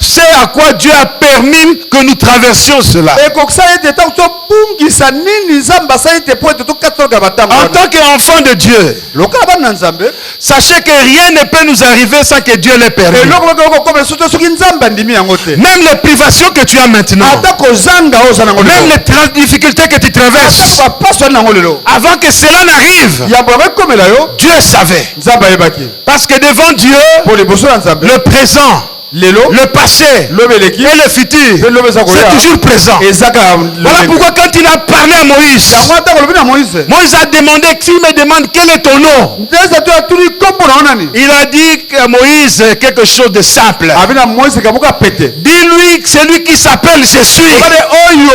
c'est à quoi Dieu a permis que nous traversions cela. En tant qu'enfant de Dieu, sachez que rien ne peut nous arriver sans que Dieu l'ait permis. Même les privations que tu as maintenant, même les difficultés que tu traverses, avant que cela n'arrive, Dieu savait. Parce que devant Dieu, le présent, le passé et le futur, c'est toujours présent. Voilà pourquoi quand il a parlé à Moïse, Moïse a demandé, s'il me demande quel est ton nom, il a dit à Moïse quelque chose de simple. Dis-lui que c'est lui qui s'appelle Je suis. Le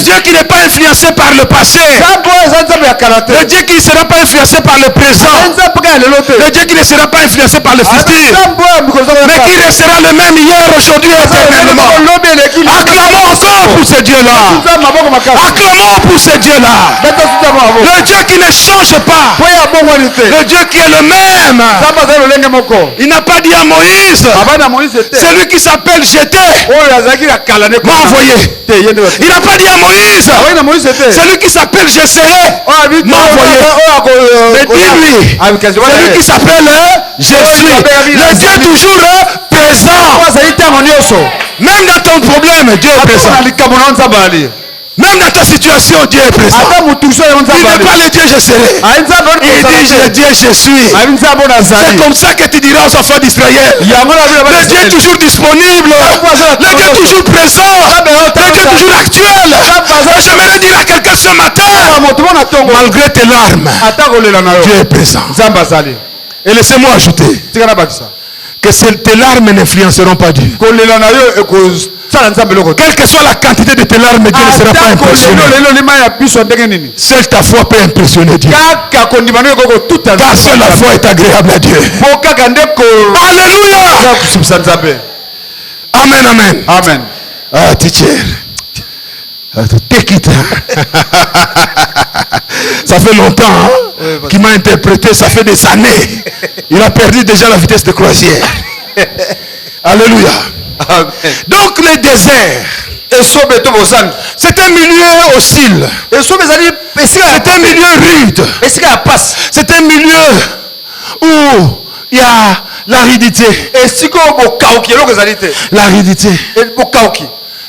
Dieu qui n'est pas influencé par le passé, le Dieu qui ne sera pas influencé par le présent, le Dieu qui ne sera pas influencé par le futur, mais qui restera le même hier, aujourd'hui et éternellement. Acclamons encore pour ce Dieu-là. Acclamons pour ce Dieu-là. Le Dieu qui ne change pas. Le Dieu qui est le même. Il n'a pas dit à Moïse, celui qui s'appelle J'étais m'a envoyé. Il n'a pas dit à Moïse, celui qui s'appelle Je serai m'a envoyé. Mais dis-lui, celui qui s'appelle Je suis. Le Dieu toujours présent. Même dans ton problème, Dieu est présent. Même dans ta situation, Dieu est présent. Il n'est pas le Dieu Je serai. Il dit Dieu Je suis. C'est comme ça que tu diras aux enfants d'Israël. Le Dieu est toujours disponible. Le Dieu est toujours présent. Le Dieu est toujours actuel. J'aimerais dire à quelqu'un ce matin, malgré tes larmes, Dieu est présent. Et laissez-moi ajouter que tes larmes n'influenceront pas Dieu. Quelle que soit la quantité de tes larmes, Dieu ne sera pas impressionné. Seule ta foi peut impressionner Dieu. Car seule la foi est agréable à Dieu. Alléluia. Amen, amen. Amen. Ah, teacher. Ça fait longtemps qu'il m'a interprété, ça fait des années. Il a perdu déjà la vitesse de croisière. Alléluia. Amen. Donc le désert, c'est un milieu hostile. C'est un milieu rude. C'est un milieu où il y a l'aridité. L'aridité.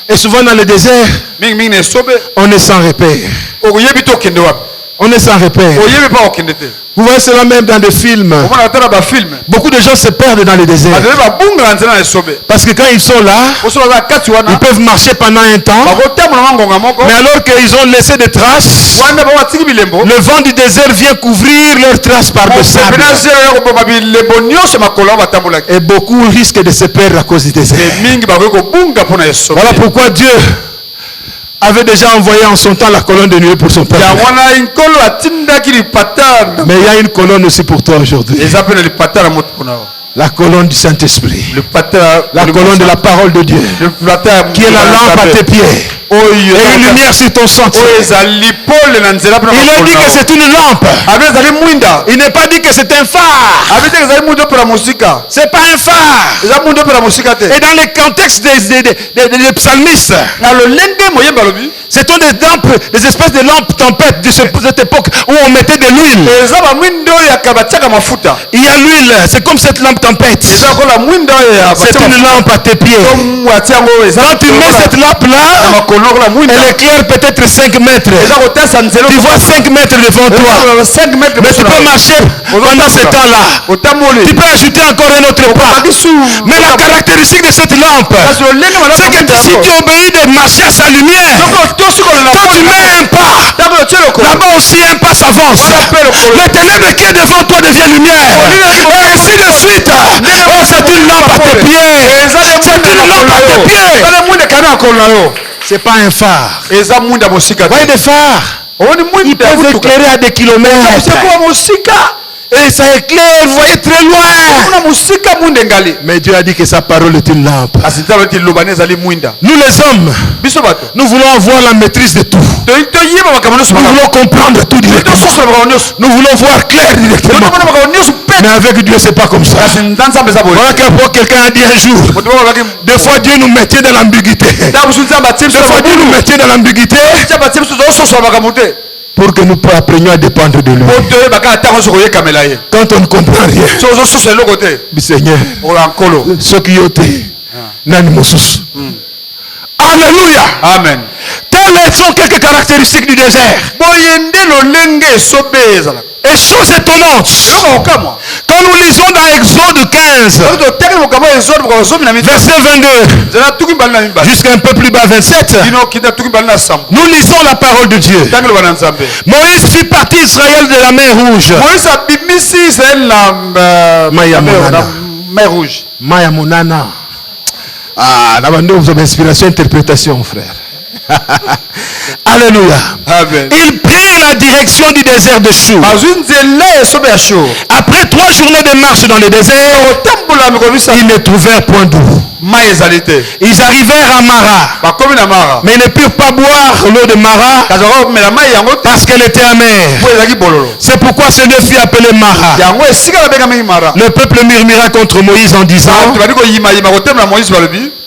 Et souvent dans le désert, on est sans repère. On est sans repère. Vous voyez cela même dans des films. Beaucoup de gens se perdent dans les déserts. Parce que quand ils sont là, ils peuvent marcher pendant un temps. Mais alors qu'ils ont laissé des traces, le vent du désert vient couvrir leurs traces par le sable. Et beaucoup risquent de se perdre à cause du désert. Voilà pourquoi Dieu avait déjà envoyé en son temps la colonne de nuée pour son peuple. Mais il y a une colonne aussi pour toi aujourd'hui. La colonne du Saint-Esprit. La colonne de la parole de Dieu. Qui est la lampe à tes pieds. Et une lumière sur ton sentier. Il a dit que c'est une lampe. Il n'est pas dit que c'est un phare. C'est pas un phare. Et dans les contextes des psalmistes, c'était des espèces de lampes tempêtes de cette époque où on mettait de l'huile. Il y a l'huile, c'est comme cette lampe tempête. C'est une lampe à tes pieds. Quand tu mets cette lampe là, elle éclaire peut-être 5 mètres. Tu vois 5 mètres devant toi. Mais tu peux marcher pendant ce temps-là. Tu peux ajouter encore un autre pas. Mais la caractéristique de cette lampe, c'est que si tu obéis de marcher à sa lumière, quand tu mets un pas, là-bas aussi un pas s'avance. Le ténèbre qui est devant toi devient lumière. Et ainsi de suite. Oh, c'est une lampe à tes pieds. C'est une lampe à tes pieds. C'est pas un phare. Voyez des phares. Ils peuvent éclairer à des kilomètres. Et ça éclaire, vous voyez très loin. Mais Dieu a dit que sa parole est une lampe. Nous les hommes, nous voulons avoir la maîtrise de tout. Nous voulons comprendre tout directement. Nous voulons voir clair directement. Mais avec Dieu, c'est pas comme ça. Voilà que quelqu'un a dit un jour, des fois Dieu nous mettait dans l'ambiguïté. Des fois Dieu nous mettait dans l'ambiguïté pour que nous apprenions à dépendre de lui. Quand on ne comprend rien, Seigneur, ce qui est Alléluia. Amen. Telles sont quelques caractéristiques du désert. Et chose étonnante, quand nous lisons dans Exode 15, verset 22, jusqu'à un peu plus bas, 27, nous lisons la parole de Dieu. Moïse fit partie d'Israël de la mer Rouge. Mer Rouge. Maya Monana. Ah, là-bas, vous avez inspiration, interprétation, frère. Alléluia. Amen. Il prit la direction du désert de Chour. Après 3 journées de marche dans le désert, ils ne trouvèrent point d'eau. Ils arrivèrent à Mara. Mais ils ne purent pas boire l'eau de Mara parce qu'elle était amère. C'est pourquoi ce lieu fut appelé Mara. Le peuple murmura contre Moïse en disant: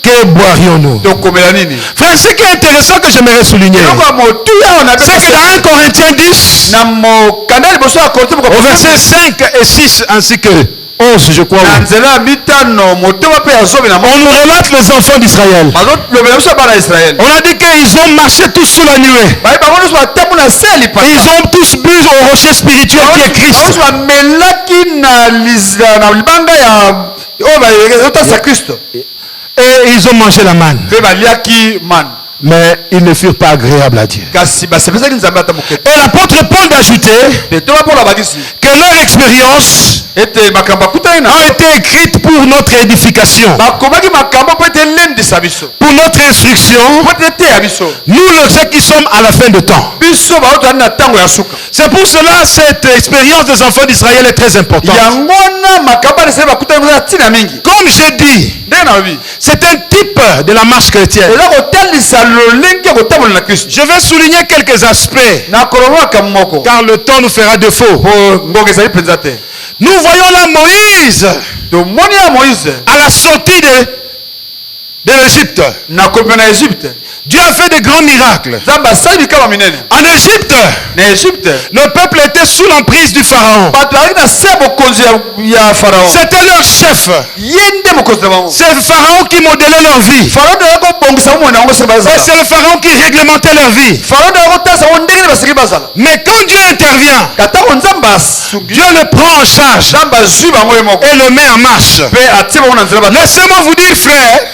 que boirions-nous? Frère, ce qui est intéressant que j'aimerais souligner, c'est que dans 1 Corinthiens 10, au verset 5 et 6 ainsi que 11, je crois, on nous relate les enfants d'Israël. On a dit qu'ils ont marché tous sous la nuée. Ils ont tous bu au rocher spirituel qui est Christ. Et ils ont mangé la manne. Mais ils ne furent pas agréables à Dieu. Et l'apôtre Paul d'ajouter que leur expérience a été écrite pour notre édification, pour notre instruction, nous ceux qui sommes à la fin de temps. C'est pour cela cette expérience des enfants d'Israël est très importante. Comme j'ai dit, c'est un type de la marche chrétienne. Je vais souligner quelques aspects, car le temps nous fera défaut. Nous voyons là Moïse à la sortie de l'Égypte. Dieu a fait de grands miracles. En Égypte, le peuple était sous l'emprise du Pharaon. C'était leur chef. C'est le Pharaon qui modélait leur vie. Et c'est le Pharaon qui réglementait leur vie. Mais quand Dieu intervient, Dieu le prend en charge et le met en marche. Laissez-moi vous dire, frère,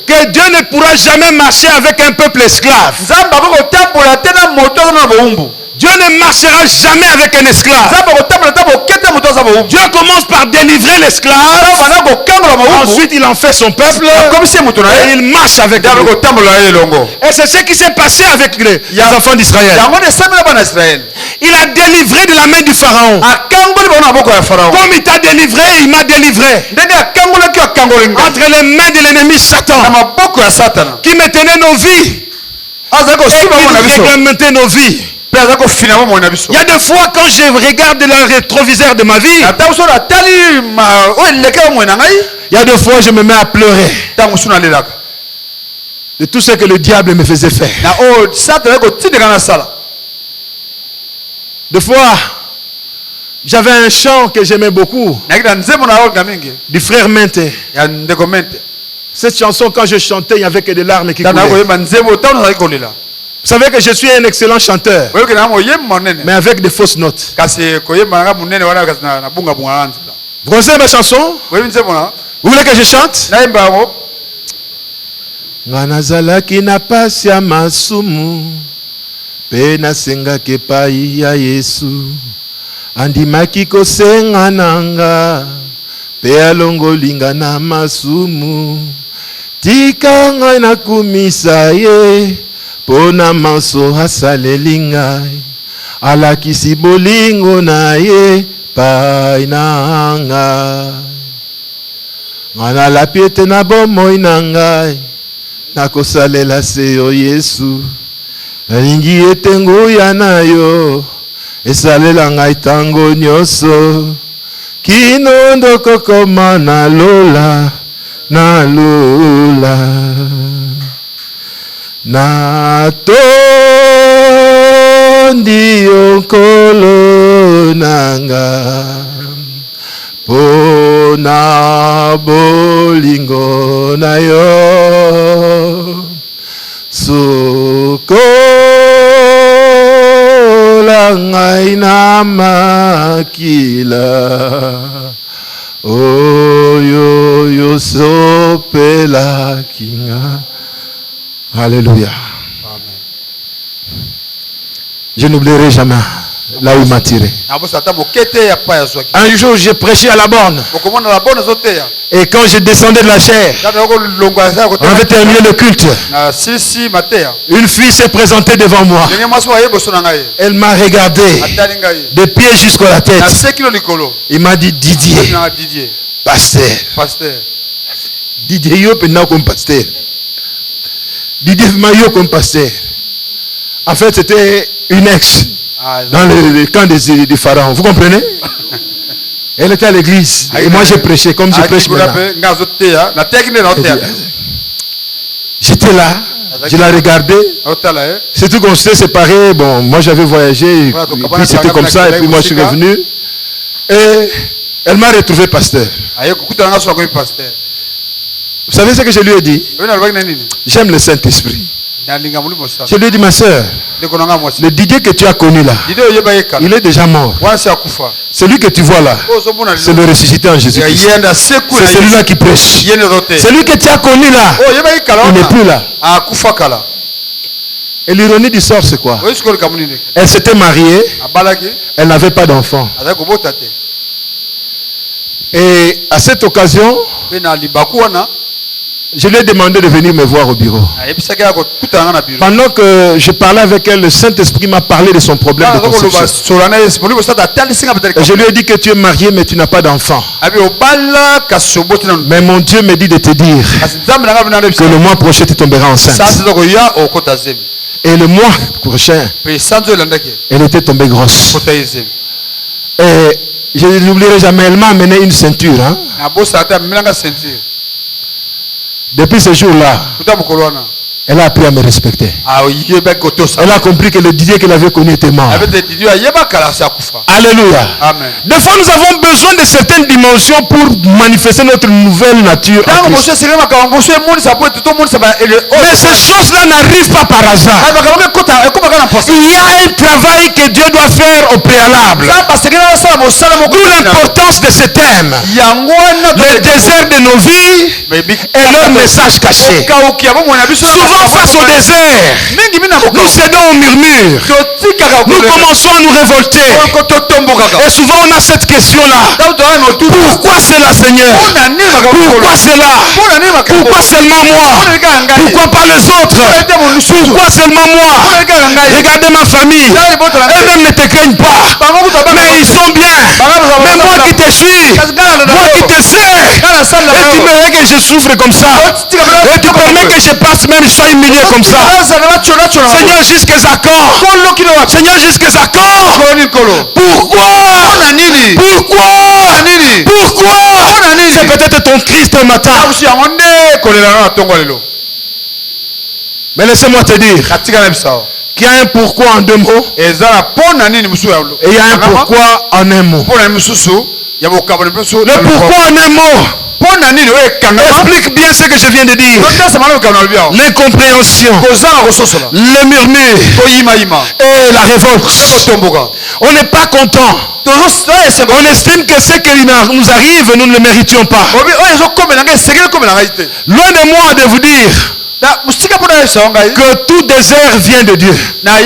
que Dieu ne pourra jamais marcher avec un peuple esclave. Dieu ne marchera jamais avec un esclave. Dieu commence par délivrer l'esclave. Ensuite, il en fait son peuple. Et il marche avec lui. Et c'est ce qui s'est passé avec les enfants d'Israël. Il a délivré de la main du Pharaon. Comme il t'a délivré, il m'a délivré. Entre les mains de l'ennemi Satan, qui me tenait nos vies. Et qui réglementait nos vies. Il y a des fois quand je regarde le rétroviseur de ma vie, il y a des fois je me mets à pleurer de tout ce que le diable me faisait faire. Des fois, j'avais un chant que j'aimais beaucoup du frère Mente. Cette chanson, quand je chantais, il n'y avait que des larmes qui coulaient. Vous savez que je suis un excellent chanteur, mais avec des fausses notes. Vous connaissez ma chanson? Vous voulez que je chante? Nganazalaki na pasi ya masumu pe nasengaki epai ya Yesu andimaki kosenga nanga pe alongolinga na masumu tika ngai nakumisa ye pona maso asaleli ngai alakisi bolingo na ye epai na ngai. Ngana la piete na bomoi na ngai. Nakosalela se yo Yesu. Nalingi ete nguya na yo. Esalela ngai tango nyonso. Kino ndoko koma na lola. Na lola. Na tondi onkolo nanga. Pona bolingo na yo. Sukola ngai na makila. Oyo yo sopela kinga. Alléluia. Amen. Je n'oublierai jamais là où il m'a tiré. Un jour, j'ai prêché à la borne. Et quand je descendais de la chair, on avait terminé le culte. Une fille s'est présentée devant moi. Elle m'a regardé des pieds jusqu'à la tête. Il m'a dit Didier, pasteur. Didier, yo penna comme pasteur. Didier Mayo comme pasteur. En fait, c'était une ex dans le camp des pharaons. Vous comprenez? Elle était à l'église. Et moi, j'ai prêché comme je prêche maintenant. J'étais là. Je la regardais. Surtout qu'on s'était séparés. Bon, moi, j'avais voyagé. Et puis, c'était comme ça. Et puis, moi, je suis revenu. Et elle m'a retrouvé pasteur. Vous savez ce que je lui ai dit? J'aime le Saint-Esprit. Je lui ai dit, ma soeur, le Didier que tu as connu là, il est déjà mort. Celui que tu vois là, c'est le ressuscité en Jésus-Christ. C'est celui-là qui prêche. Celui que tu as connu là, il n'est plus là. Et l'ironie du sort, c'est quoi? Elle s'était mariée, elle n'avait pas d'enfant. Et à cette occasion, je lui ai demandé de venir me voir au bureau. Pendant que je parlais avec elle, le Saint-Esprit m'a parlé de son problème de conception. Et je lui ai dit que tu es marié mais tu n'as pas d'enfant. Mais mon Dieu me dit de te dire que le mois prochain tu tomberas enceinte. Et le mois prochain, elle était tombée grosse. Et je n'oublierai jamais, elle m'a amené une ceinture. Hein? Depuis ce jour-là, elle a appris à me respecter. Elle a compris que le Didier qu'elle avait connu était mort. Alléluia. Amen. Des fois, nous avons besoin de certaines dimensions pour manifester notre nouvelle nature. Mais ces choses-là n'arrivent pas par hasard. Il y a un travail que Dieu doit faire au préalable. D'où l'importance de ce thème. Le désert de nos vies et leur message caché. Souvent face au désert, nous cédons au murmure. Nous commençons à nous révolter. Et souvent on a cette question-là. Pourquoi cela, Seigneur? Pourquoi cela? Pourquoi seulement moi? Pourquoi pas les autres? Pourquoi seulement moi? Regardez ma famille. Eux-mêmes ne te craignent pas. Mais ils sont bien. Mais moi qui te suis, moi qui te sers, et tu permets que je souffre comme ça. Et tu permets que je passe même, je sois humilié comme ça. Seigneur, jusqu'à quand? Seigneur, jusqu'à quand? Pourquoi? C'est peut-être ton cri ce matin. Mais laissez-moi te dire qu'il y a un pourquoi en deux mots. Et il y a un pourquoi en un mot. Le pourquoi en un mot explique bien ce que je viens de dire. L'incompréhension, le murmure et la révolte. On n'est pas content. On estime que ce qui nous arrive, nous ne le méritions pas. Loin de moi de vous dire que tout désert vient de Dieu. Non, il y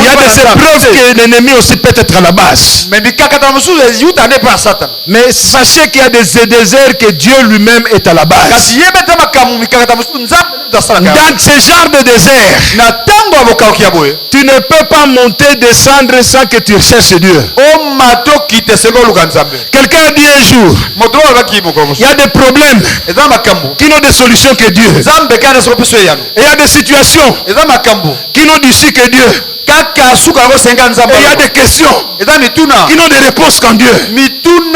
a des épreuves que l'ennemi aussi peut être à la base. Mais sachez qu'il y a des déserts que Dieu lui-même est à la base. Dans ce genre de désert, tu ne peux pas monter, descendre sans que tu cherches Dieu. Quelqu'un a dit un jour, il y a des problèmes qui n'ont de solution que Dieu. Et il y a des situations qui n'ont d'issue que Dieu. Et il y a des questions qui n'ont de réponse qu'en Dieu. Tu peux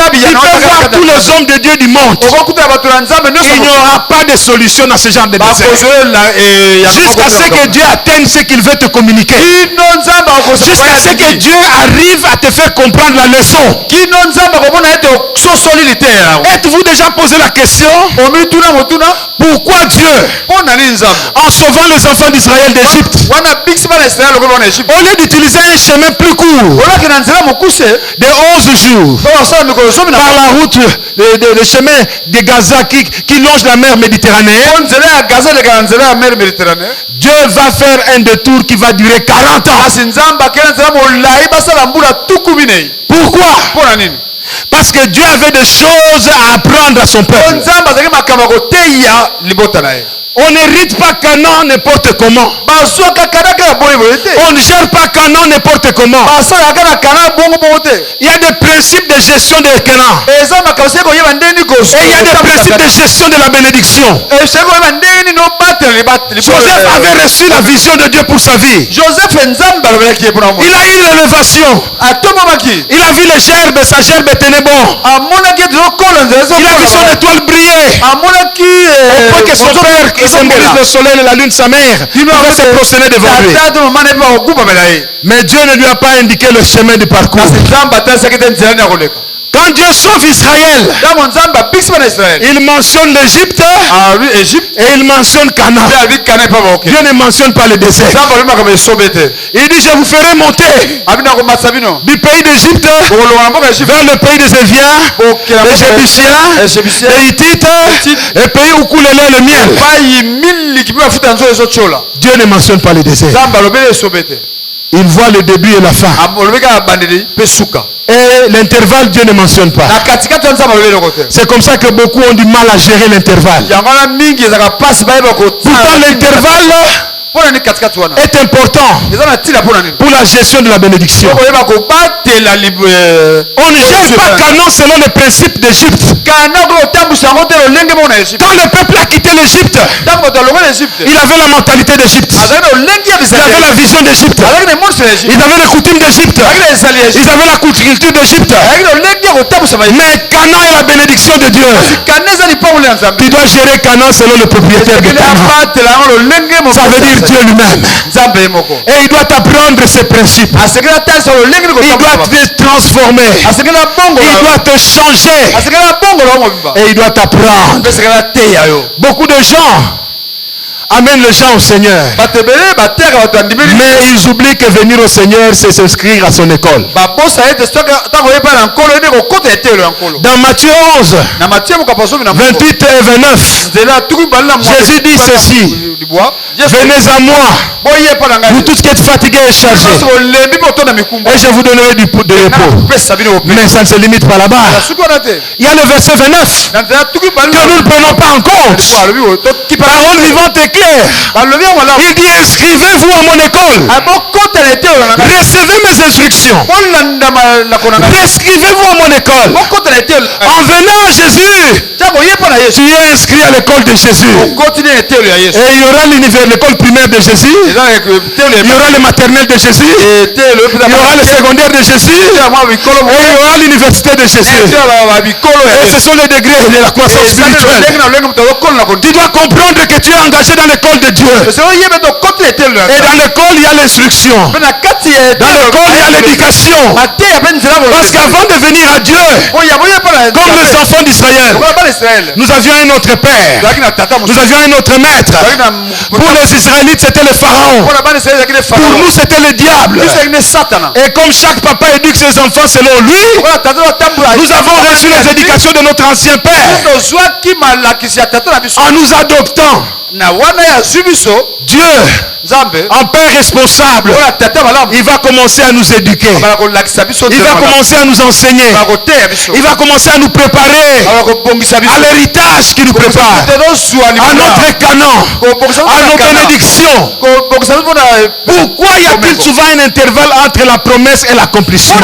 voir tous les hommes de Dieu du monde. Il n'y aura pas de solution dans ce genre de désert. Jusqu'à ce que Dieu atteigne ce qu'il veut te communiquer. Jusqu'à ce que Dieu arrive à te faire comprendre la leçon. Êtes-vous déjà posé la question? Pourquoi Dieu, en sauvant les enfants d'Israël d'Égypte, au lieu d'utiliser un chemin plus court de 11 jours par la route, le chemin de Gaza qui longe la mer Méditerranée, Dieu va faire un détour qui va durer 40 ans. Pourquoi? Parce que Dieu avait des choses à apprendre à son peuple. On n'hérite pas Canaan n'importe comment. On ne gère pas Canaan n'importe comment. Il y a des principes de gestion de Canaan. Et il y a des principes de gestion de la bénédiction. Joseph avait reçu la vision de Dieu pour sa vie. Il a eu l'élévation. Il a vu les gerbes, sa gerbe tenait bon. Il a vu son étoile briller. Au point que son père, qui symbolise le soleil et la lune, sa mère, pouvait se prosterner devant lui. Mais Dieu ne lui a pas indiqué le chemin du parcours. Quand Dieu sauve Israël, il mentionne l'Égypte et il mentionne Canaan. Dieu ne mentionne pas le désert. Il dit, je vous ferai monter du pays d'Égypte vers le pays des Éviens, des Jébusiens, des Hittites, et pays où coule le lait et le miel. Dieu ne mentionne pas le désert. Il voit le début et la fin. Et l'intervalle, Dieu ne mentionne pas. C'est comme ça que beaucoup ont du mal à gérer l'intervalle. Pourtant, l'intervalle est important pour la gestion de la bénédiction. On ne gère pas Canaan selon les principes d'Égypte. Quand le peuple a quitté l'Égypte, il avait la mentalité d'Égypte. Il avait la vision d'Égypte. Ils avaient les coutumes d'Égypte. Ils avaient la culture d'Égypte. Mais Canaan est la bénédiction de Dieu. Tu dois gérer Canaan selon le propriétaire de Canaan. Ça veut dire Dieu lui-même. Et il doit t'apprendre ces principes. Il doit te transformer. Il doit te changer. Et il doit t'apprendre. Beaucoup de gens amènent les gens au Seigneur. Mais ils oublient que venir au Seigneur, c'est s'inscrire à son école. Dans Matthieu 11, 28 et 29, Jésus dit ceci. Venez à moi, vous tous qui êtes fatigués et chargés, et je vous donnerai du repos. Mais ça ne se limite pas là-bas. Il y a le verset 29 que nous ne prenons pas en compte. Parole vivante et claire. Il dit, inscrivez-vous à mon école. Recevez mes instructions. Inscrivez-vous à mon école. En venant à Jésus, tu es inscrit à l'école de Jésus. Et il y aura l'école primaire de Jésus. Il y aura le maternel de Jésus. Il y aura le secondaire de Jésus. Et il y aura l'université de Jésus. Et ce sont les degrés de la croissance spirituelle. Tu dois comprendre que tu es engagé dans l'école de Dieu. Et dans l'école, il y a l'instruction. Dans l'école, il y a l'éducation. Parce qu'avant de venir à Dieu, comme les enfants d'Israël, Nous avions un autre père. Nous avions un autre maître. Pour les Israélites, c'était le pharaon. Pour nous, c'était le diable. Et comme chaque papa éduque ses enfants selon lui, nous avons reçu les éducations de notre ancien père. En nous adoptant, Dieu, en père responsable, il va commencer à nous éduquer. Il va commencer à nous enseigner. Il va commencer à nous préparer à l'héritage qui nous prépare, à notre canon, à nos bénédictions. Pourquoi y a-t-il souvent un intervalle entre la promesse et l'accomplissement?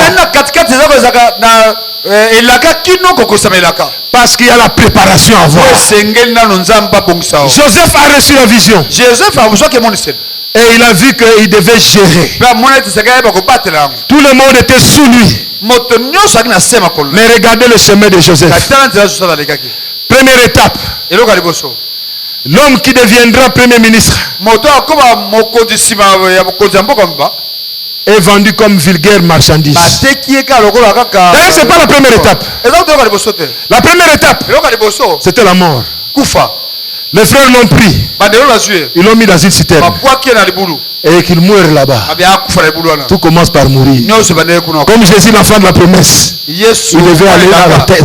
Parce qu'il y a la préparation à voir. Joseph a reçu la vision. Et il a vu qu'il devait gérer. Tout le monde était sous lui. Mais regardez le chemin de Joseph. Première étape. L'homme qui deviendra premier ministre est vendu comme vulgaire marchandise. D'ailleurs, ce n'est pas la première étape. La première étape, c'était la mort. Les frères l'ont pris. Ils l'ont mis dans une citerne. Et qu'il meure là-bas. Tout commence par mourir. Comme Jésus, l'enfant de la promesse, il devait aller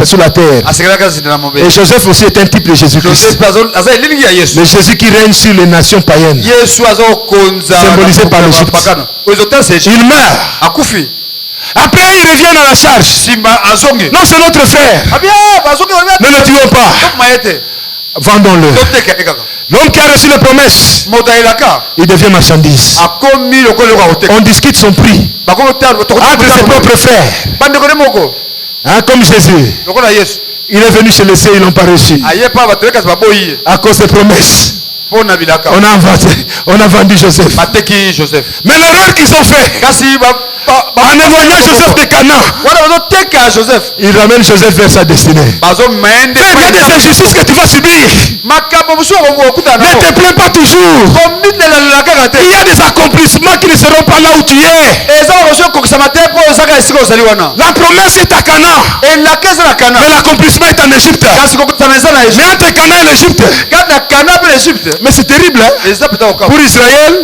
sur la terre. Et Joseph aussi est un type de Jésus-Christ. Le Jésus qui règne sur les nations païennes, symbolisé par l'Égypte. Il meurt. Après, il revient à la charge. Non, c'est notre frère. Ne le tuons pas. Vendons-le. L'homme qui a reçu les promesses, il devient marchandise. On discute son prix entre ses propres frères. Hein, comme Jésus. Il est venu se laisser, ils n'ont pas reçu. À cause des promesses. On a vendu Joseph. Mais l'erreur qu'ils ont fait, en éloignant Joseph de Canaan, il ramène Joseph vers sa destinée. Frère, il y a des injustices que tu vas subir. Ne te plains pas toujours. Il y a des accomplissements qui ne seront pas là où tu es. La promesse est à Canaan. Mais l'accomplissement est en Égypte. Mais entre Canaan et l'Égypte. Mais c'est terrible, hein? Pour Israël,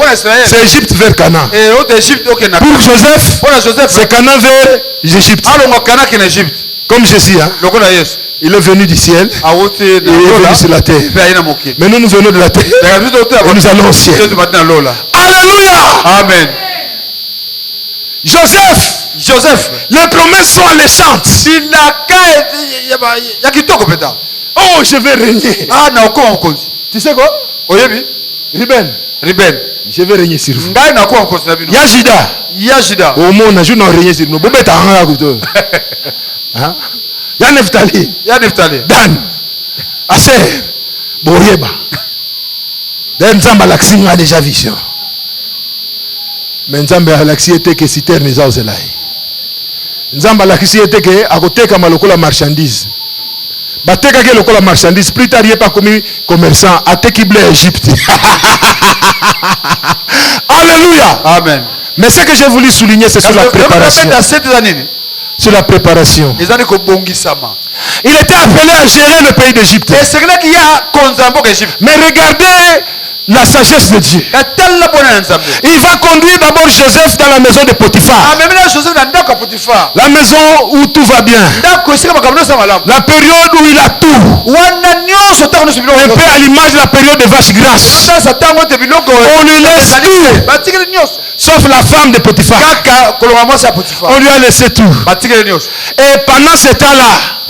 c'est Égypte vers Canaan. Pour Joseph, c'est Canaan vers l'Égypte. Comme Jésus, hein? Il est venu du ciel, il est venu sur la terre. Mais nous venons de la terre et nous allons au ciel. Alléluia! Amen. Joseph, les promesses sont alléchantes. Oh, je vais régner. Tu sais quoi? Ruben. Je vais régner sur vous. Yajida. Au monde, je vais régner sur nous. Ya Neftali. Dan. Aser. Boyeba. Dan Nzamba Laxi a déjà vision. Mais Nzamba Laxi était que citerne za ozelai. Nzamba Laxi était que à côté comme lokola marchandise. Bateka ke lokola marchandise, plus tard il est pas commis commerçant à Tekible Égypte. Alléluia. Amen. Mais ce que j'ai voulu souligner, c'est sur la préparation. Sur la préparation. Il était appelé à gérer le pays d'Égypte. Mais regardez la sagesse de Dieu. Il va conduire d'abord Joseph dans la maison de Potiphar. La maison où tout va bien. La période où il a tout. Un peu à l'image de la période de vache grasse. On lui laisse tout. Sauf la femme de Potiphar. On lui a laissé tout. Et pendant ce temps-là,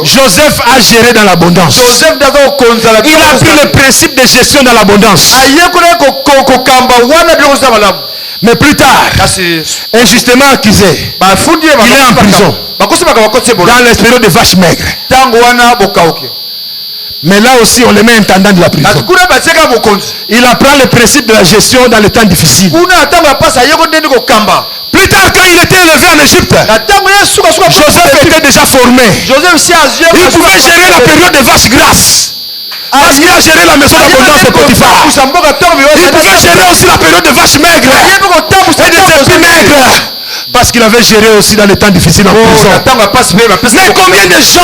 Joseph a géré dans l'abondance. Il a pris le principe de gestion dans l'abondance. Mais plus tard, injustement accusé, il est en prison. Dans les périodes de vaches maigres. Mais là aussi, on le met intendant de la prison. Il apprend le principe de la gestion dans les temps difficiles. Plus tard, quand il était élevé en Égypte, Joseph était déjà formé. Il pouvait gérer la période de vaches grasses. Parce qu'il a géré la maison d'abondance de Potiphar. Il pouvait gérer aussi la période de vaches maigres. Et des épis maigres. Parce qu'il avait géré aussi dans les temps difficiles en prison. Mais combien de gens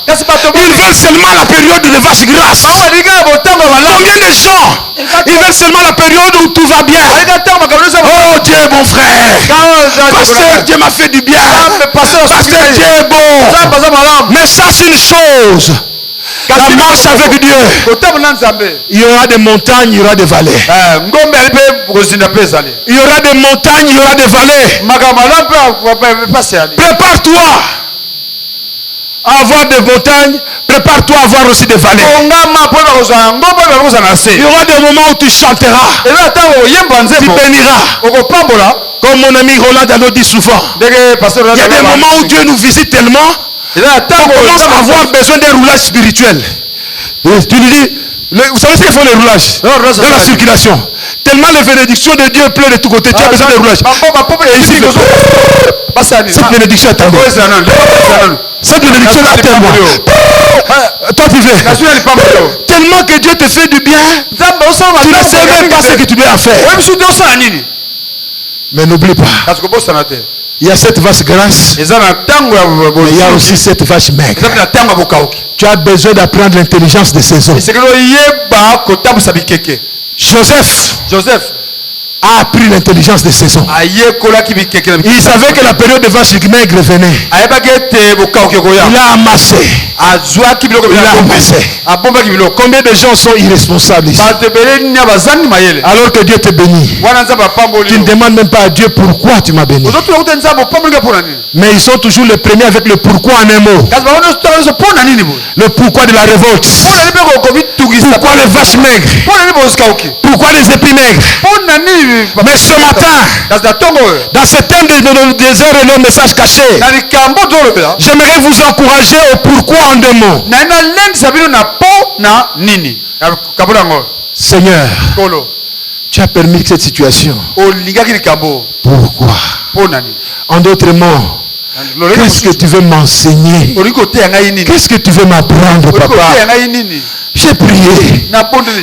ils veulent seulement la période de vache grasse? Combien de gens ils veulent seulement la période où tout va bien? Oh Dieu mon frère, pasteur Dieu m'a fait du bien, pasteur Dieu est bon. Mais sache une chose, la marche avec Dieu, il y aura des montagnes, il y aura des vallées. Il y aura des montagnes, il y aura des vallées. Prépare-toi à avoir des montagnes, prépare-toi à avoir aussi des vallées. Il y aura des moments où tu chanteras, tu béniras. Comme mon ami Roland Dano dit souvent, il y a des moments où Dieu nous visite tellement on commence à avoir besoin d'un roulage spirituel. Tu lui dis, vous savez ce qu'il faut les roulages dans la circulation. Tellement les bénédictions de Dieu pleuvent de tous côtés, tu as besoin de roulage. Et ici, cette bénédiction est à moi. Cette bénédiction est à moi. Toi tu veux. Tellement que Dieu te fait du bien, tu ne sais même pas ce que tu dois faire. Mais n'oublie pas. Il y a cette vache grasse, mais il y a aussi cette vache maigre. Tu as besoin d'apprendre l'intelligence des saisons. Joseph a appris l'intelligence des saisons. Il savait que la période de vache maigre venait. Il a amassé. Combien de gens sont irresponsables ici? Alors que Dieu te bénit, tu ne demandes même pas à Dieu pourquoi tu m'as béni. Mais ils sont toujours les premiers avec le pourquoi en un mot. Le pourquoi de la révolte. Pourquoi les vaches maigres? Pourquoi les épis maigres? Mais ce matin, dans ce temps de désert et le message caché, j'aimerais vous encourager au pourquoi en deux mots. Seigneur, tu as permis cette situation. Pourquoi? En d'autres mots, qu'est-ce que tu veux m'enseigner? Qu'est-ce que tu veux m'apprendre, papa? J'ai prié,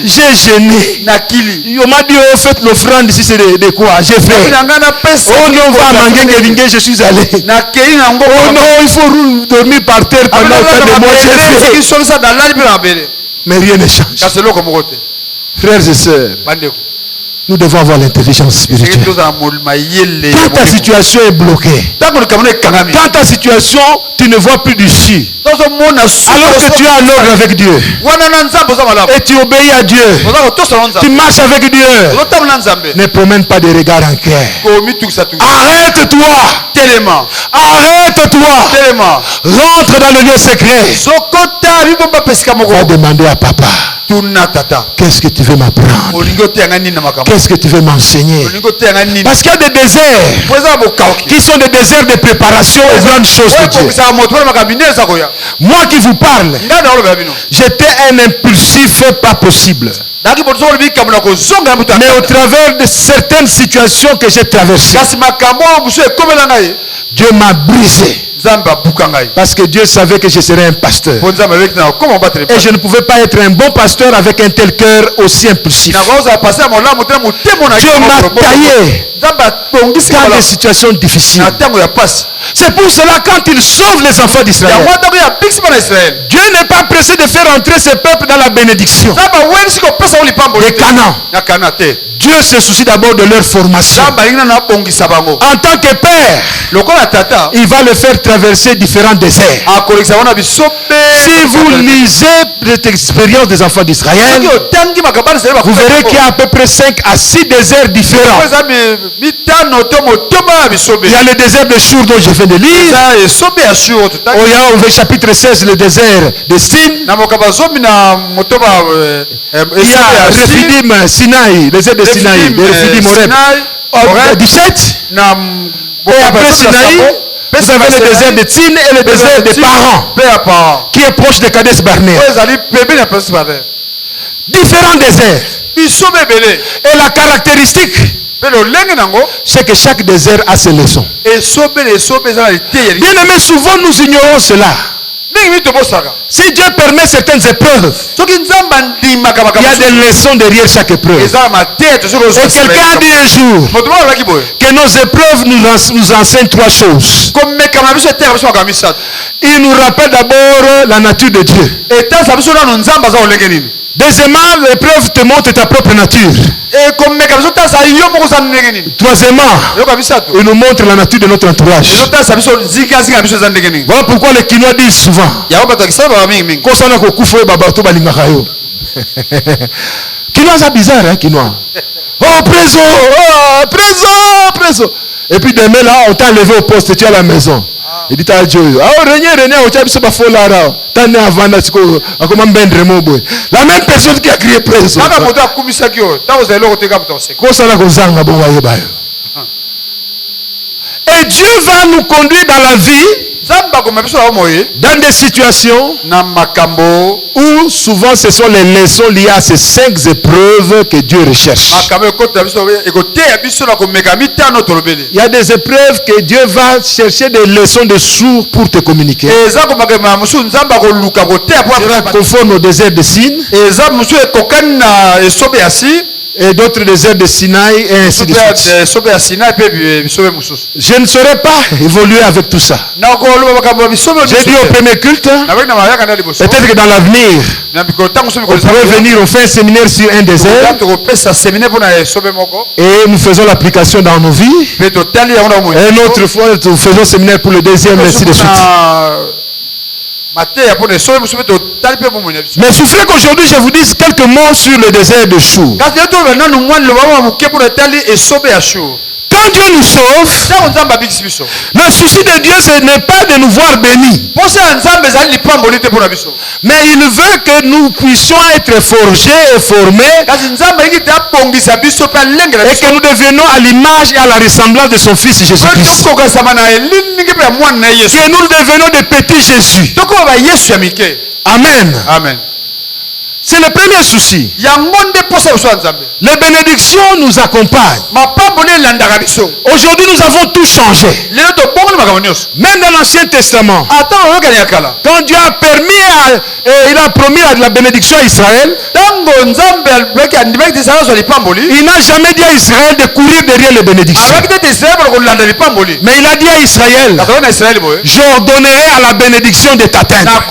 j'ai gêné. On m'a dit, oh, faites l'offrande ici, c'est de quoi? J'ai fait. Oh non, va à Mangengelingue, je suis allé. Oh non, il faut dormir par terre pendant autant de mois. J'ai fait. Mais rien ne change. Frères et sœurs, nous devons avoir l'intelligence spirituelle. Quand ta situation est bloquée, quand ta situation, tu ne vois plus d'issue, alors que tu es en ordre avec Dieu, et tu obéis à Dieu, tu marches avec Dieu, ne promène pas de regard en cœur. Arrête-toi. Arrête-toi. Rentre dans le lieu secret. Va demander à papa. Qu'est-ce que tu veux m'apprendre? Qu'est-ce que tu veux m'enseigner? Parce qu'il y a des déserts qui sont des déserts de préparation aux grandes choses de Dieu. Moi qui vous parle, j'étais un impulsif pas possible. Mais au travers de certaines situations que j'ai traversées, Dieu m'a brisé. Parce que Dieu savait que je serais un pasteur. Et je ne pouvais pas être un bon pasteur avec un tel cœur aussi impulsif. Dieu m'a taillé dans des situations difficiles. C'est pour cela quand il sauve les enfants d'Israël, Dieu n'est pas pressé de faire entrer ses peuples dans la bénédiction de Canaan. Dieu se soucie d'abord de leur formation. En tant que père, il va le faire traverser différents déserts. Si vous lisez l'expérience des enfants d'Israël, vous verrez qu'il y a à peu près 5 à 6 déserts différents. Il y a le désert de Shur dont je viens de lire. Il y a au chapitre 16 le désert de Sin. Il y a Rephidim, Sinaï, le désert de Sinaï, de Rephidim, Horeb. 17. Et après Sinaï, vous avez le désert de Tsin et le désert des parents, qui est proche de Kadesh Barnea. Différents déserts. Et la caractéristique, c'est que chaque désert a ses leçons. Bien aimé, souvent nous ignorons cela. Si Dieu permet certaines épreuves, il y a des leçons derrière chaque épreuve. Et quelqu'un a dit un jour que nos épreuves nous enseignent trois choses. Il nous rappelle d'abord la nature de Dieu. Deuxièmement, l'épreuve te montre ta propre nature. Troisièmement, il nous montre la nature de notre entourage. Voilà pourquoi les Kinois disent souvent Kinois, c'est bizarre, hein, Kinois. Oh, préso, préso. Et puis demain, là, on t'a levé au poste, tu es à la maison. Il dit à Dieu, la même personne qui a crié préso. Et Dieu va nous conduire dans la vie dans des situations où souvent ce sont les leçons liées à ces 5 épreuves que Dieu recherche. Il y a des épreuves que Dieu va chercher des leçons de sourds pour te communiquer. Conforme au désert de Sin et d'autres déserts de Sinaï et ainsi de suite. Je ne saurais pas évoluer avec tout ça. J'ai dit au premier culte, peut-être que dans l'avenir, on pourrait venir, on fait un séminaire sur un désert et nous faisons l'application dans nos vies. Et une autre fois, nous faisons un séminaire pour le deuxième et ainsi de suite. Mais il suffit qu'aujourd'hui je vous dise quelques mots sur le désert de Chour. Quand Dieu nous sauve, le souci de Dieu ce n'est pas de nous voir bénis. Mais il veut que nous puissions être forgés et formés et que nous devenions à l'image et à la ressemblance de son Fils Jésus-Christ. Que nous devenions des petits Jésus. Amen. Amen. C'est le premier souci. Les bénédictions nous accompagnent. Aujourd'hui, nous avons tout changé. Même dans l'Ancien Testament, quand Dieu a permis, il a promis la bénédiction à Israël, il n'a jamais dit à Israël de courir derrière les bénédictions. Mais il a dit à Israël, j'ordonnerai à la bénédiction de t'atteindre.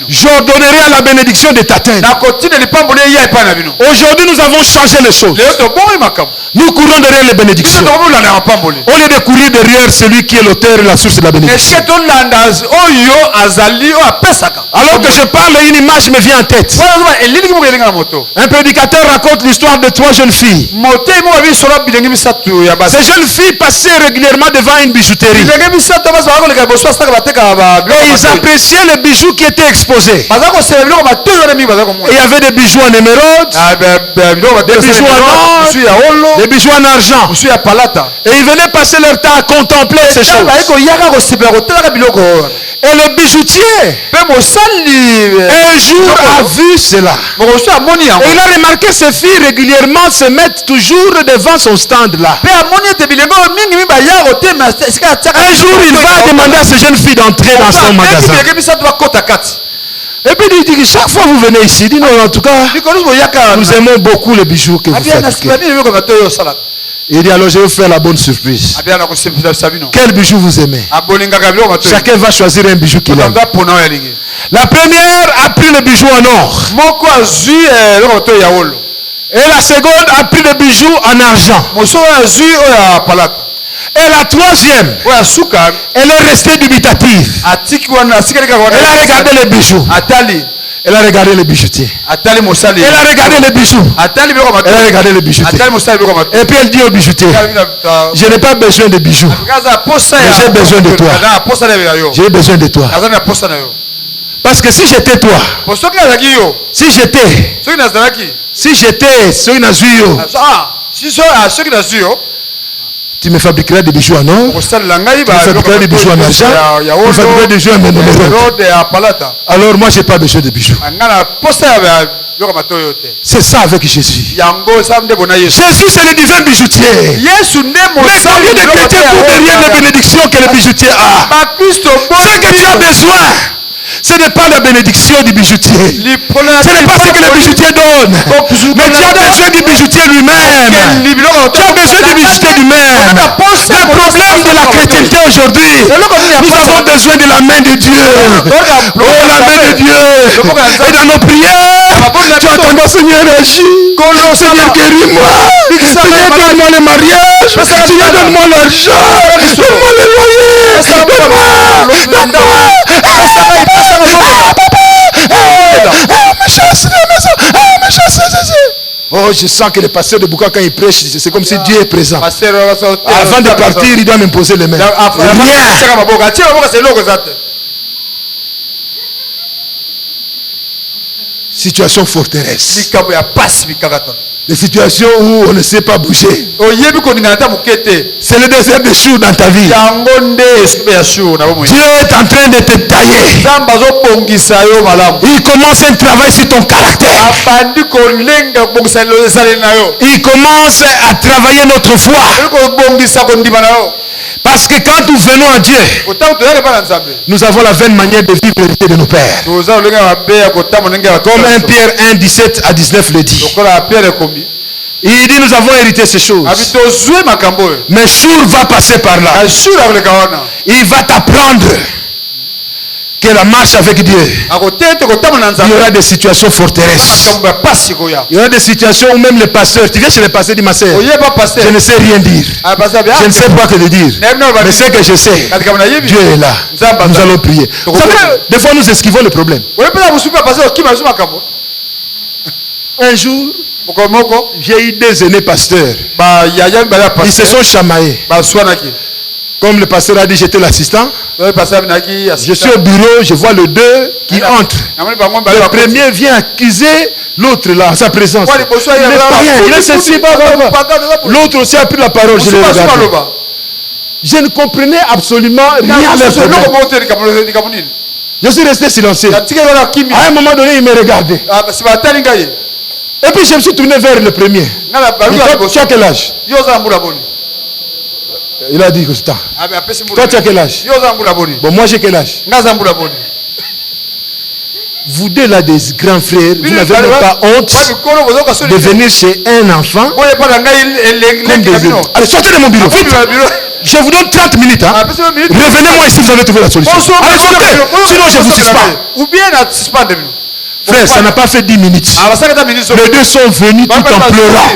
J'ordonnerai à la bénédiction de t'atteindre. Aujourd'hui, nous avons changé les choses. Nous courons derrière les bénédictions. Au lieu de courir derrière celui qui est l'auteur et la source de la bénédiction. Alors que je parle, une image me vient en tête. Un prédicateur raconte l'histoire de 3 jeunes filles. Ces jeunes filles passaient régulièrement devant une bijouterie. Et ils appréciaient les bijoux qui étaient exposés. Et il y avait des bijoux en émeraude, des bijoux en or, des bijoux en argent. Et ils venaient passer leur temps à contempler ces choses. Et le bijoutier, un jour, a vu cela. Et il a remarqué ces filles régulièrement se mettent toujours devant son stand là. Un jour, il va demander à ces jeunes filles d'entrer dans son magasin. Et puis il dit, chaque fois que vous venez ici, dit non, en tout cas, nous aimons beaucoup les bijoux que vous fabriquez. Il dit, alors je vais vous faire la bonne surprise. Quel bijou vous aimez? Chacun va choisir un bijou qu'il aime. La première a pris le bijou en or. Et la seconde a pris le bijou en argent. Et la troisième, elle est restée dubitative. Elle a regardé les bijoux. Elle a regardé les bijoutiers. Elle a regardé les bijoux. Elle a regardé les bijoutiers. Et puis elle dit au bijoutier, je n'ai pas besoin de bijoux. Mais j'ai besoin de toi. J'ai besoin de toi. Parce que si j'étais toi, si j'étais, Tu me fabriqueras des bijoux en or, tu me fabriqueras des bijoux en argent, tu me fabriqueras des bijoux en émeraude. Alors moi, je n'ai pas besoin de bijoux. C'est ça avec Jésus. Jésus, c'est le divin bijoutier. Mais combien de chrétiens courent derrière les bénédictions que le bijoutier a? Ce que tu as besoin, ce n'est pas la bénédiction du bijoutier. Ce n'est pas ce que le bijoutier donne. Mais tu as besoin du bijoutier lui-même. Tu as besoin du bijoutier lui-même. Le problème de la chrétienté aujourd'hui, nous avons besoin de la main de Dieu. Oh, la main de Dieu. Et dans nos prières, tu entends, Seigneur, agis. Seigneur, guéris-moi. Seigneur, donne-moi le mariage. Seigneur, donne-moi l'argent. Donne-moi le loyer. Donne-moi. Oh, je sens que le pasteur de Bouka, quand il prêche, c'est comme si Dieu est présent. Avant de partir, il doit m'imposer les mains. Situation forteresse. Des situations où on ne sait pas bouger. C'est le désert de choux dans ta vie. Dieu est en train de te tailler. Il commence un travail sur ton caractère. Il commence à travailler notre foi. Parce que quand nous venons à Dieu, nous avons la vaine manière de vivre l'héritier de nos pères. Comme 1 Pierre 1, 17 à 19 le dit. Il dit, nous avons hérité ces choses. Mais Chour va passer par là. Il va t'apprendre que la marche avec Dieu, il y aura des situations forteresses. Il y aura des situations où même le pasteur, tu viens chez le pasteur, dit ma soeur, je ne sais rien dire. Je ne sais pas que de dire. Mais ce que je sais, Dieu est là. Nous allons prier. Vous savez, des fois nous esquivons le problème. Un jour, j'ai eu des aînés pasteurs. Ils se sont chamaillés. Comme le pasteur a dit, j'étais l'assistant. Je suis au bureau, je vois le deux qui entre. Le premier vient accuser l'autre là, en sa présence. Il n'est pas rien, il est ceci. L'autre aussi a pris la parole, je l'ai regardé. Je ne comprenais absolument rien à leur problème. Je suis resté silencieux. À un moment donné, il me regardait. Et puis je me suis tourné vers le premier. Tu as quel âge? Il a dit que c'est ça. Toi, tu as quel âge? Bon, moi, j'ai quel âge? Vous deux là, des grands frères, vous n'avez même pas honte de venir chez un enfant comme des autres. Allez, sortez de mon bureau. Vite. Je vous donne 30 minutes. Hein. Revenez-moi ici, vous allez trouver la solution. Allez, sortez. Sinon, je vous suspends. Frère, ça n'a pas fait 10 minutes. Les deux sont venus tout en pleurant.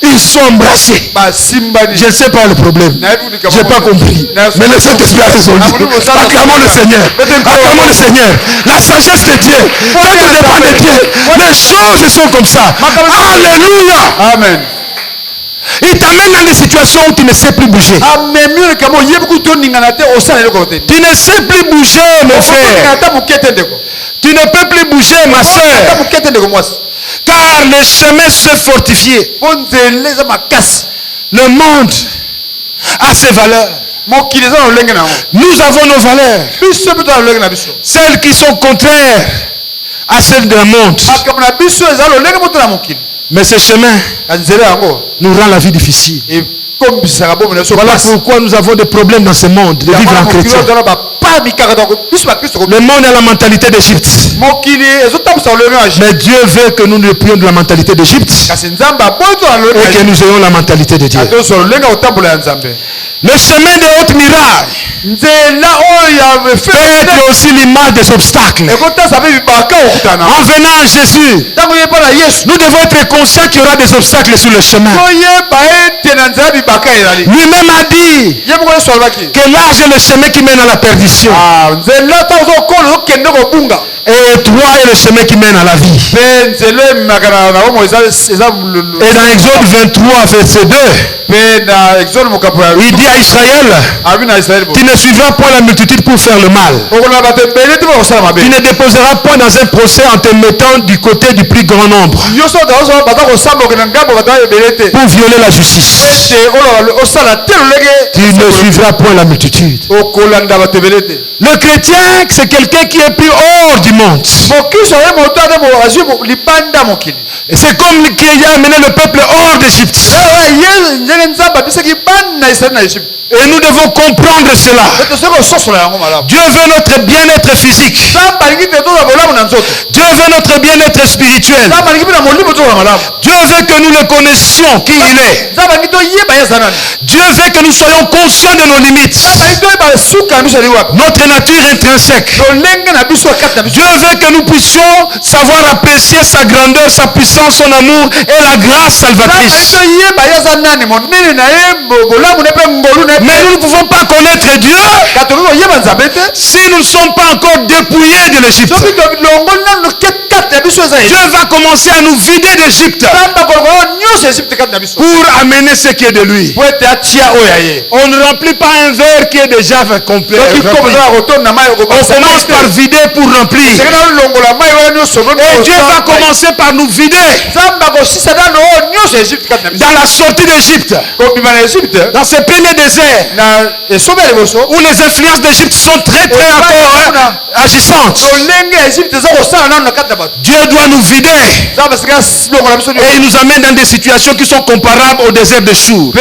Ils sont embrassés. Je ne sais pas le problème. Je n'ai pas compris. Mais le Saint-Esprit a résolu. Acclamons le Seigneur. Acclamons le Seigneur. La sagesse de Dieu. Quand tu dépends de Dieu, les choses sont comme ça. Alléluia. Amen. Il t'amène dans des situations où tu ne sais plus bouger. Tu ne sais plus bouger, mon frère. Tu ne peux plus bouger, ma soeur. Car le chemin s'est fortifié. Le monde a ses valeurs. Nous avons nos valeurs. Celles qui sont contraires à celles du monde. Mais ce chemin nous rend la vie difficile. Voilà pourquoi nous avons des problèmes dans ce monde de vivre en chrétien. Le monde a la mentalité d'Égypte. Mais Dieu veut que nous ne prions de la mentalité d'Égypte et que nous ayons la mentalité de Dieu. Le chemin de haute muraille peut être aussi l'image des obstacles. En venant à Jésus, nous devons être conscients qu'il y aura des obstacles sur le chemin. Lui-même a dit que large est le chemin qui mène à la perdition. Et étroit est le chemin qui mène à la vie. Et dans Exode 23, verset 2, il dit à Israël, tu ne suivras point la multitude pour faire le mal. Tu ne déposeras point dans un procès en te mettant du côté du plus grand nombre pour violer la justice. Tu ne suivras point la multitude. Le chrétien, c'est quelqu'un qui est plus hors du monde. Et c'est comme qui a amené le peuple hors d'Égypte. Et nous devons comprendre cela. Dieu veut notre bien-être physique. Dieu veut notre bien-être spirituel. Dieu veut que nous le connaissions qui il est. Dieu veut que nous soyons conscients de nos limites. Notre nature intrinsèque. Dieu veut que nous puissions savoir apprécier sa grandeur, sa puissance, son amour et la grâce salvatrice. Mais nous ne pouvons pas connaître Dieu si nous ne sommes pas encore dépouillés de l'Égypte. Dieu va commencer à nous vider d'Égypte pour amener ce qui est de lui. On ne remplit pas un verre qui est déjà complet. On commence par vider pour remplir. Et Dieu va commencer par nous vider. Dans la sortie d'Égypte, dans ce premier désert, où les influences d'Égypte sont très encore agissantes, Dieu doit nous vider. Et il nous amène dans des situations qui sont comparables au désert de Chour. Tu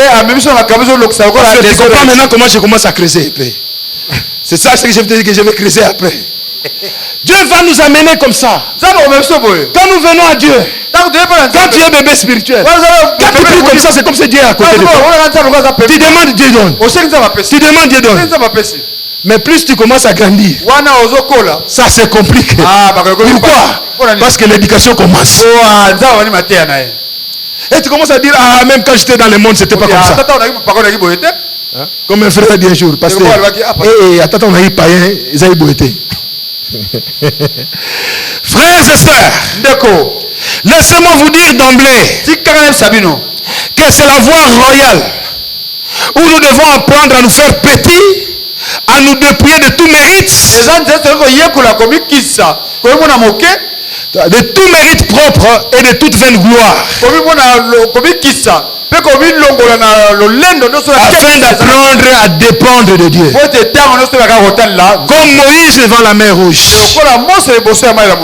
comprends maintenant comment je commence à creuser. C'est ça que je vais dire que je vais creuser après. Dieu va nous amener comme ça. Quand nous venons à Dieu, quand tu es bébé spirituel, quand tu pries comme ça, c'est comme si Dieu est à côté de toi. Tu demandes, Dieu donne. Tu demandes, Dieu donne. Mais plus tu commences à grandir, ça se complique. Pourquoi? Parce que l'éducation commence. Et tu commences à dire, ah, même quand j'étais dans le monde, c'était pas comme ça. Hein? Comme un frère a dit un jour, pasteur, attends, on a eu païen, ils ont eu boité. Frères et sœurs, laissez-moi vous dire d'emblée que c'est la voie royale où nous devons apprendre à nous faire petits, à nous dépouiller de tout mérite, de tout mérite propre et de toute vaine gloire, afin d'apprendre à dépendre de Dieu. Comme Moïse devant la mer rouge.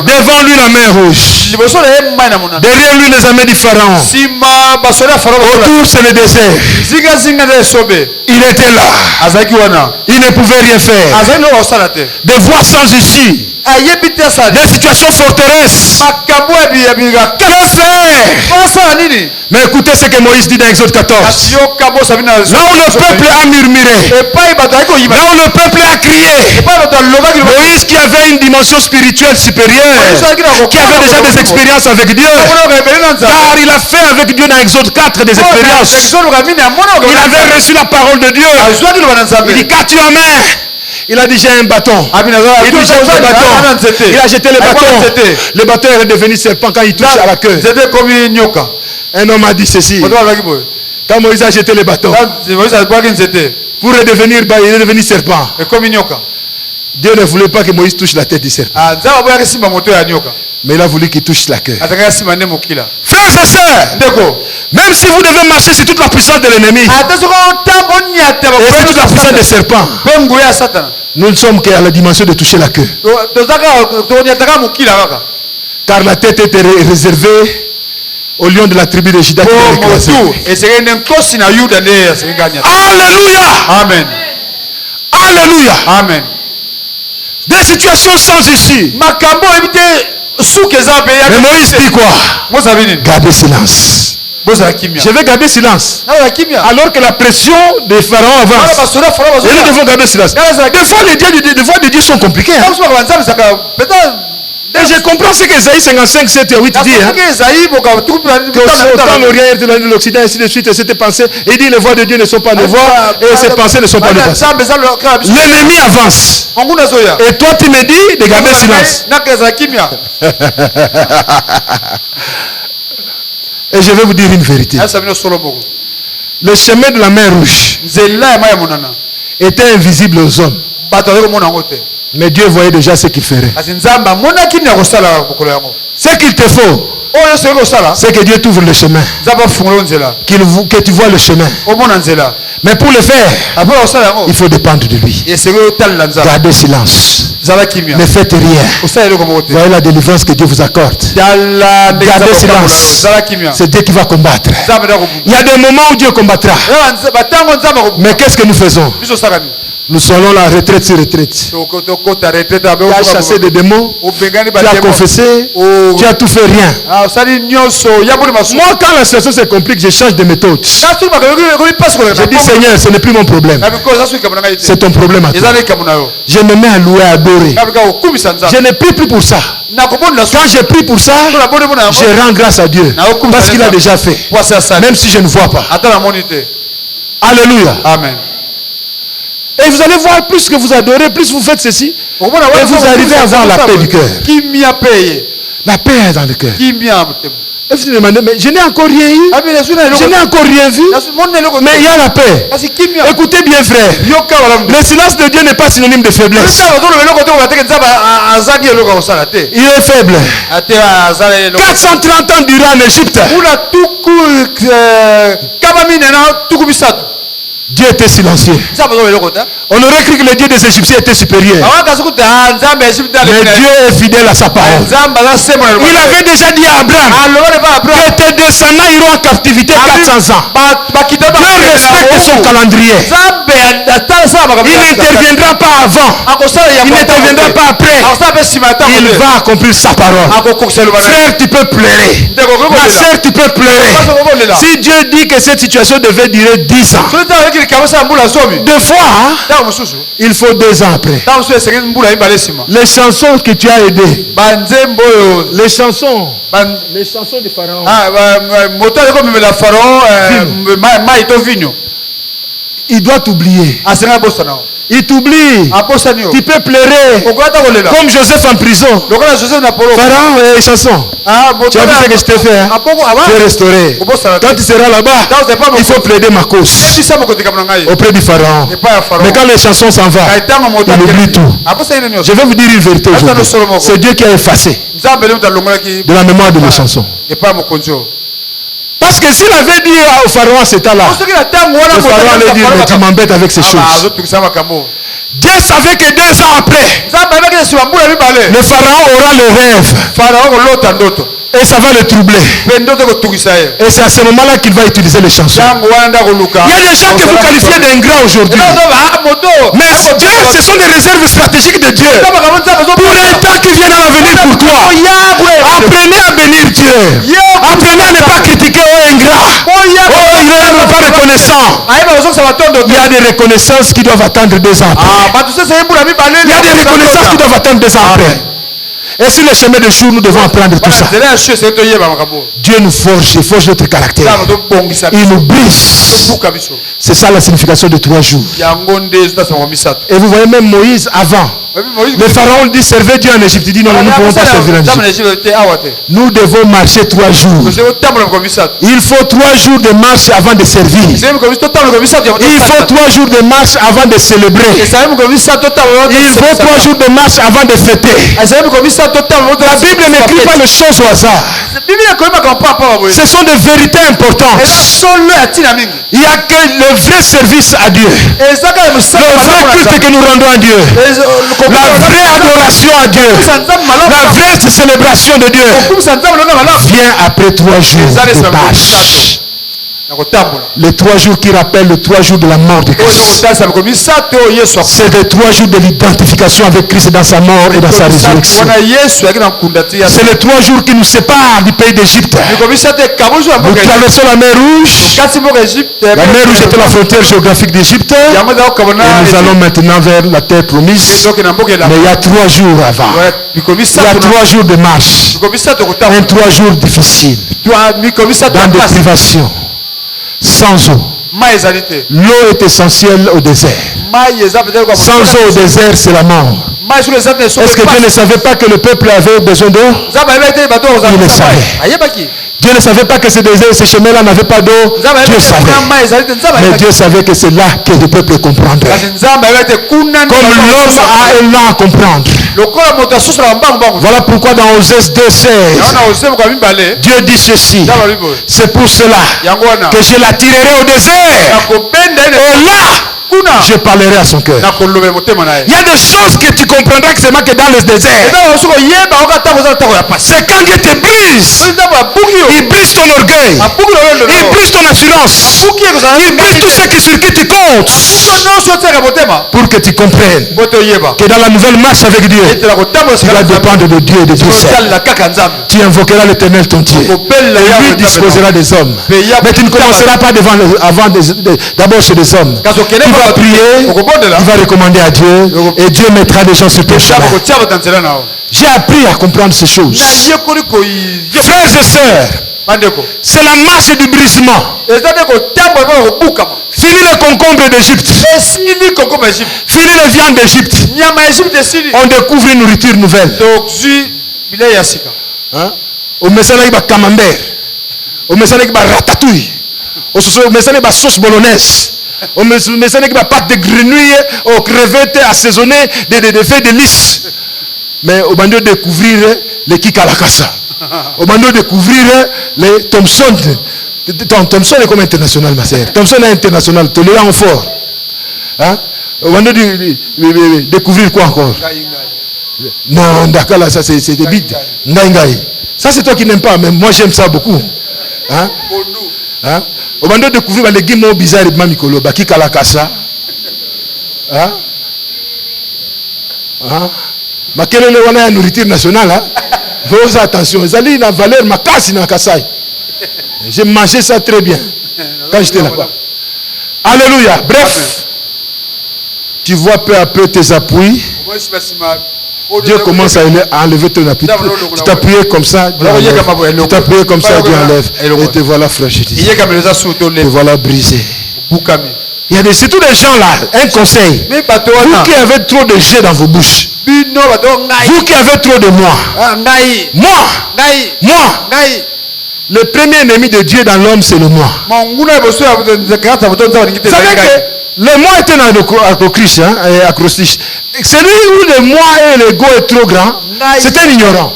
Devant lui la mer rouge. Derrière lui les armées du Pharaon. Autour c'est le désert. Il était là. Il ne pouvait rien faire. Des voies sans issue. Des situations forteresses. Que faire? Mais écoutez ce que Moïse dit dans Exode 14. Là où le peuple a murmuré, là où le peuple a crié, Moïse qui avait une dimension spirituelle supérieure, qui avait déjà des expériences avec Dieu, car il a fait avec Dieu dans Exode 4 des expériences. Il avait reçu la parole de Dieu. Il dit, qu'as-tu en main? Il a dit, j'ai un bâton. Il dit, j'ai un bâton. Il a jeté le bâton. Le bâton est devenu serpent quand il touche à la queue. Un homme a dit ceci. Quand Moïse a jeté le bâton, pour redevenir, il est devenu serpent. Dieu ne voulait pas que Moïse touche la tête du serpent. Mais il a voulu qu'il touche la queue. Frères et sœurs, même si vous devez marcher sur toute la puissance de l'ennemi et sur toute la puissance des serpents, nous ne sommes qu'à la dimension de toucher la queue. Car la tête était réservée au lion de la tribu de Juda. Alléluia. Amen. Alléluia. Amen. Des situations sans issue. Mais Moïse dit quoi? Gardez silence. Je vais garder silence. Alors que la pression des pharaons avance. Et nous devons garder silence. Des fois, les voies de Dieu sont compliquées. Et je comprends ce que Esaïe 55, 7 et 8 dit. Hein? Que autant l'Orient et l'Occident, ainsi de suite, cette pensée. Il dit les voix de Dieu ne sont pas nos voix et ses pensées ne sont pas nos pensées. L'ennemi avance. Et toi tu me dis de garder silence. Et je vais vous dire une vérité. Le chemin de la mer Rouge était invisible aux hommes. Mais Dieu voyait déjà ce qu'il ferait. Ce qu'il te faut, c'est que Dieu t'ouvre le chemin. Que tu vois le chemin. Mais pour le faire, il faut dépendre de lui. Gardez silence. Ne faites rien. Voyez la délivrance que Dieu vous accorde. Gardez silence. C'est Dieu qui va combattre. Il y a des moments où Dieu combattra. Mais qu'est-ce que nous faisons? Nous sommes la retraite sur retraite. Tu as chassé des démons, tu as confessé, tu as tout fait rien. Moi, quand la situation se complique, je change de méthode. Je dis Seigneur, ce n'est plus mon problème. C'est ton problème à toi. Je me mets à louer, à adorer. Je ne prie plus pour ça. Quand je prie pour ça, je rends grâce à Dieu. Parce qu'il a déjà fait. Même si je ne vois pas. Alléluia. Amen. Et vous allez voir, plus que vous adorez, plus vous faites ceci. Et vous arrivez à avoir la paix du cœur. La paix est dans le cœur. Et vous vous demandez, mais je n'ai encore rien eu. Je n'ai encore rien vu. Mais il y a la paix. Écoutez bien, frère. Le silence de Dieu n'est pas synonyme de faiblesse. Il est faible. 430 ans durant en Égypte. Dieu était silencieux. On aurait cru que le Dieu des Égyptiens était supérieur. Mais Dieu est fidèle à sa parole. Il avait déjà dit à Abraham que tes descendants iront en captivité 400 ans. Dieu respecte son calendrier. Il n'interviendra pas avant. Il n'interviendra pas après. Il va accomplir sa parole. Frère, tu peux pleurer. Ma soeur, tu peux pleurer. Si Dieu dit que cette situation devait durer 10 ans, deux fois, hein? Il faut 2 ans après. Les chansons que tu as aidées, les chansons de Pharaon, il doit t'oublier. Il t'oublie. Tu peux pleurer. Comme Joseph en prison. Pharaon et les chansons. Tu as vu ce que je t'ai fait, hein? Je vais restaurer. Quand tu seras là-bas, il faut plaider ma cause auprès du Pharaon. Mais quand les chansons s'en vont, il oublie tout. Je vais vous dire une vérité aujourd'hui. C'est Dieu qui a effacé de la mémoire de les chansons. Parce que s'il avait dit au Pharaon à cet temps-là, le Pharaon allait dire, mais tu m'embêtes avec ces choses. Dieu savait que 2 ans après, le Pharaon aura le rêve. Et ça va le troubler. Et c'est à ce moment-là qu'il va utiliser les chansons. Il y a des gens que vous qualifiez d'ingrats aujourd'hui. Mais Dieu, ce sont des réserves stratégiques de Dieu. Pour un temps qui vient à l'avenir pour toi. Apprenez à bénir Dieu. Apprenez à ne pas critiquer aux ingrats. Oh, il n'est pas reconnaissant. Il y a des reconnaissances qui doivent attendre 2 ans après. Il y a des reconnaissances qui doivent attendre 2 ans après. Et sur le chemin de jour, nous devons apprendre tout ça. Dieu nous forge, il forge notre caractère. Il nous brise. C'est ça la signification de 3 jours. Et vous voyez même Moïse avant. Le pharaon dit servez Dieu en Égypte. Il dit non, nous ne pouvons pas servir en Égypte. Nous devons marcher 3 jours. Il faut 3 jours de marche avant de servir. Il faut 3 jours de marche avant de célébrer. Il faut 3 jours de marche avant de fêter. La Bible n'écrit pas les choses au hasard. Ce sont des vérités importantes. Il n'y a que le vrai service à Dieu. Le vrai culte que nous rendons à Dieu. La vraie adoration à Dieu. La vraie célébration de Dieu vient après 3 jours de marche. Les 3 jours qui rappellent les 3 jours de la mort de Christ. C'est les 3 jours de l'identification avec Christ dans sa mort et dans sa résurrection. C'est les 3 jours qui nous séparent du pays d'Égypte. Nous traversons la mer Rouge. La mer Rouge était la frontière géographique d'Égypte. Et nous allons maintenant vers la terre promise. Mais il y a 3 jours avant. Il y a 3 jours de marche. 3 jours difficiles. Dans des privations. Sans eau. L'eau est essentielle au désert. Sans eau au désert, c'est la mort. Est-ce que Dieu ne savait pas que le peuple avait besoin d'eau? Il le savait. Dieu ne savait pas que ces chemins-là n'avaient pas d'eau. Dieu savait. Mais Dieu savait que c'est là que le peuple comprendrait. Comme l'homme a un an à comprendre. Voilà pourquoi dans Osée 2:16, Dieu dit ceci. C'est pour cela que je l'attirerai au désert. Et là, je parlerai à son cœur. Il y a des choses que tu comprendras que c'est que dans le désert. C'est quand Dieu te brise. Il brise ton orgueil. Il brise ton assurance. Il brise tout ce sur qui tu comptes. Pour que tu comprennes que dans la nouvelle marche avec Dieu, tu vas dépendre de Dieu et de Dieu seul. Tu invoqueras l'Éternel ton Dieu. Et lui disposera des hommes. Mais tu ne commenceras pas d'abord chez des hommes. Tu vas prier, tu vas recommander à Dieu et Dieu mettra des gens sur ton chemin. J'ai appris à comprendre ces choses. Frères et sœurs, c'est la marche du brisement. Fini le concombre d'Égypte. Fini les viandes d'Égypte. On découvre une nourriture nouvelle. On met ça avec un camembert. On met ça avec un ratatouille. On met ça avec une sauce bolognaise. On met ça avec une pâte de grenouille aux crevettes assaisonnées de feuilles de lys. Mais on va découvrir les kikalakasa. On va découvrir les Thompson. Thompson est comme international, ma sœur. Thompson est international. Tolérant fort. Hein? On va découvrir quoi encore? Non, d'accord, là, ça c'est des bides. Ça c'est toi qui n'aimes pas, mais moi j'aime ça beaucoup. Hein? Hein? On va découvrir les légumes bizarres de Mamikolo, Baki Kalakasa. Hein? Hein? Mais quelle est la nourriture nationale? Hein? Faites attention, ils allaient dans la valeur, ma casse dans Kassai. J'ai mangé ça très bien quand j'étais là-bas. Alléluia. Bref, tu vois peu à peu tes appuis. Dieu commence à enlever ton appui. Tu t'appuyais comme ça, Dieu enlève. Tu t'appuyais comme ça, Dieu enlève. Et te voilà fragile. Te voilà brisé. Il y a surtout des gens là, un conseil. Vous qui avez trop de jets dans vos bouches. Vous qui avez trop de moi. Le premier ennemi de Dieu dans l'homme, c'est le moi. Vous savez que le moi est un acrostiche. Celui où le moi et l'ego est trop grand, c'est un ignorant.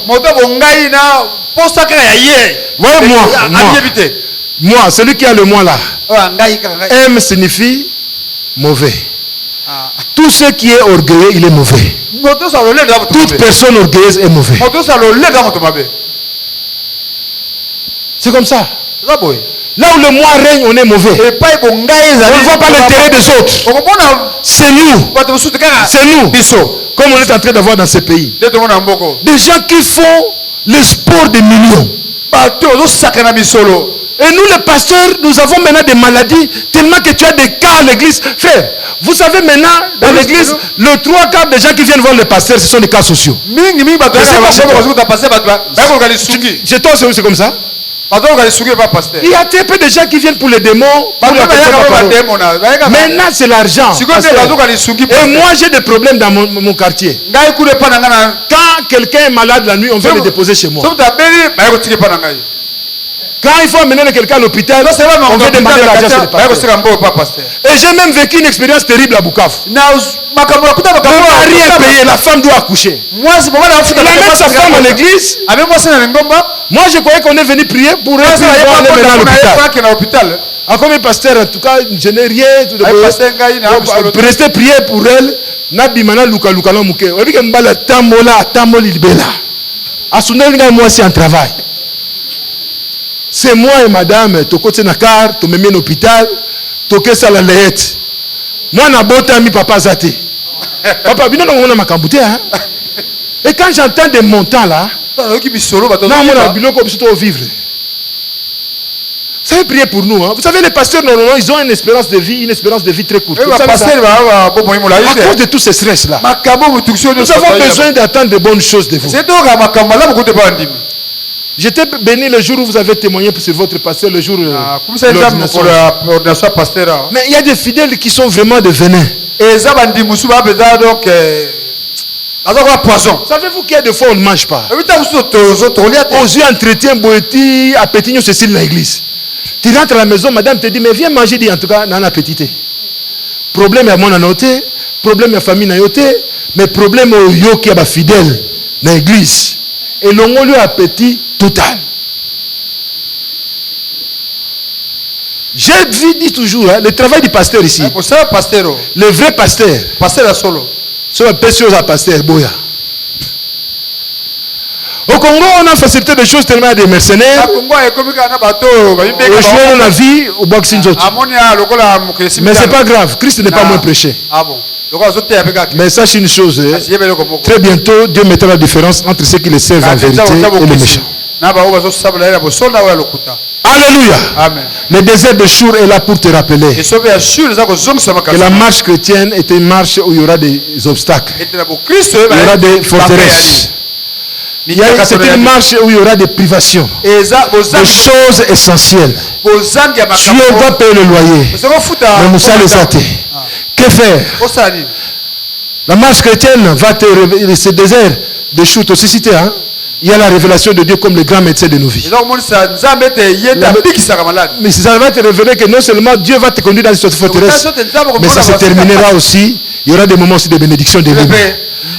Voyez moi, celui qui a le moi là. M signifie mauvais. Tout ce qui est orgueilleux, il est mauvais. Toute personne orgueilleuse est mauvais. C'est comme ça. Là où le moi règne, on est mauvais. On ne voit pas l'intérêt des autres. C'est nous. C'est nous. Comme on est en train d'avoir dans ce pays. Des gens qui font le sport des millions. Et nous les pasteurs, nous avons maintenant des maladies tellement que tu as des cas à l'église. Frère, vous savez maintenant, dans l'église, le 3/4 des gens qui viennent voir les pasteurs, ce sont des cas sociaux. Chez toi, c'est comme ça? Il y a très peu de gens qui viennent pour les démons. Maintenant, c'est l'argent. Et moi, j'ai des problèmes dans mon quartier. Quand quelqu'un est malade la nuit, on vient le déposer chez moi. Quand il faut amener quelqu'un à l'hôpital, on veut demander l'argent sur le pasteur. Et j'ai même vécu une expérience terrible à Bukavu. Le mari est payé, la femme doit accoucher. Il amène sa femme à l'église. Moi, je croyais qu'on est venu prier pour elle. À l'hôpital. Comme un pasteur, en tout cas, je n'ai rien. Pour rester prier pour elle, Nabimana Luka Luka Lomuke. On dit que Mbala Tamola, Tamoli Bela. Asunel, moi aussi en travail. C'est moi et madame, tokote na car, to memi l'hôpital, toke sa la layette. Moi na bota mi papa zate. Papa, bino na makambute hein. Et quand j'entends des montants là, non, mon biloko biso vivre. Vous savez prier pour nous. Hein? Vous savez, les pasteurs, normalement, ils ont une espérance de vie très courte. À cause de tous ces stress-là. Nous avons besoin d'attendre de bonnes choses de vous. J'étais béni le jour où vous avez témoigné sur votre pasteur, le jour de l'ordination. Mais il y a des fidèles qui sont vraiment de venin. Savez-vous qu'il y a des fois on ne mange pas? Aux yeux entretien, boéti, appétit, nous ceci dans l'église. Tu rentres à la maison, madame te dit, mais viens manger, dit en tout cas, non appétit. Problème à mon anoté, problème à famille nayoté, mais problème au yo qui est fidèle dans l'église. Et l'on lui appétit total. J'ai dit toujours, hein, le travail du pasteur ici. Le vrai pasteur. C'est un pasteur à pasteur, Boya. Au Congo, on a facilité des choses tellement à des mercenaires. Rejoindre la vie au boxing. Mais ce n'est pas grave, Christ n'est pas moins prêché. Mais sache une chose, très bientôt, Dieu mettra la différence entre ceux qui le servent en vérité et les méchants. Alléluia. Amen. Le désert de Chour est là pour te rappeler que la marche chrétienne est une marche où il y aura des obstacles. Il y aura des forteresses. C'est une marche où il y aura des privations, des choses essentielles. Dieu va payer le loyer. Mais Moussa les athées. Que faire? La marche chrétienne va te révéler ce désert de Chour, aussi cité, hein? Il y a la révélation de Dieu comme le grand médecin de nos vies. Mais ça va te révéler que non seulement Dieu va te conduire dans cette forteresse, mais ça se terminera aussi. Il y aura des moments aussi de bénédiction de Dieu.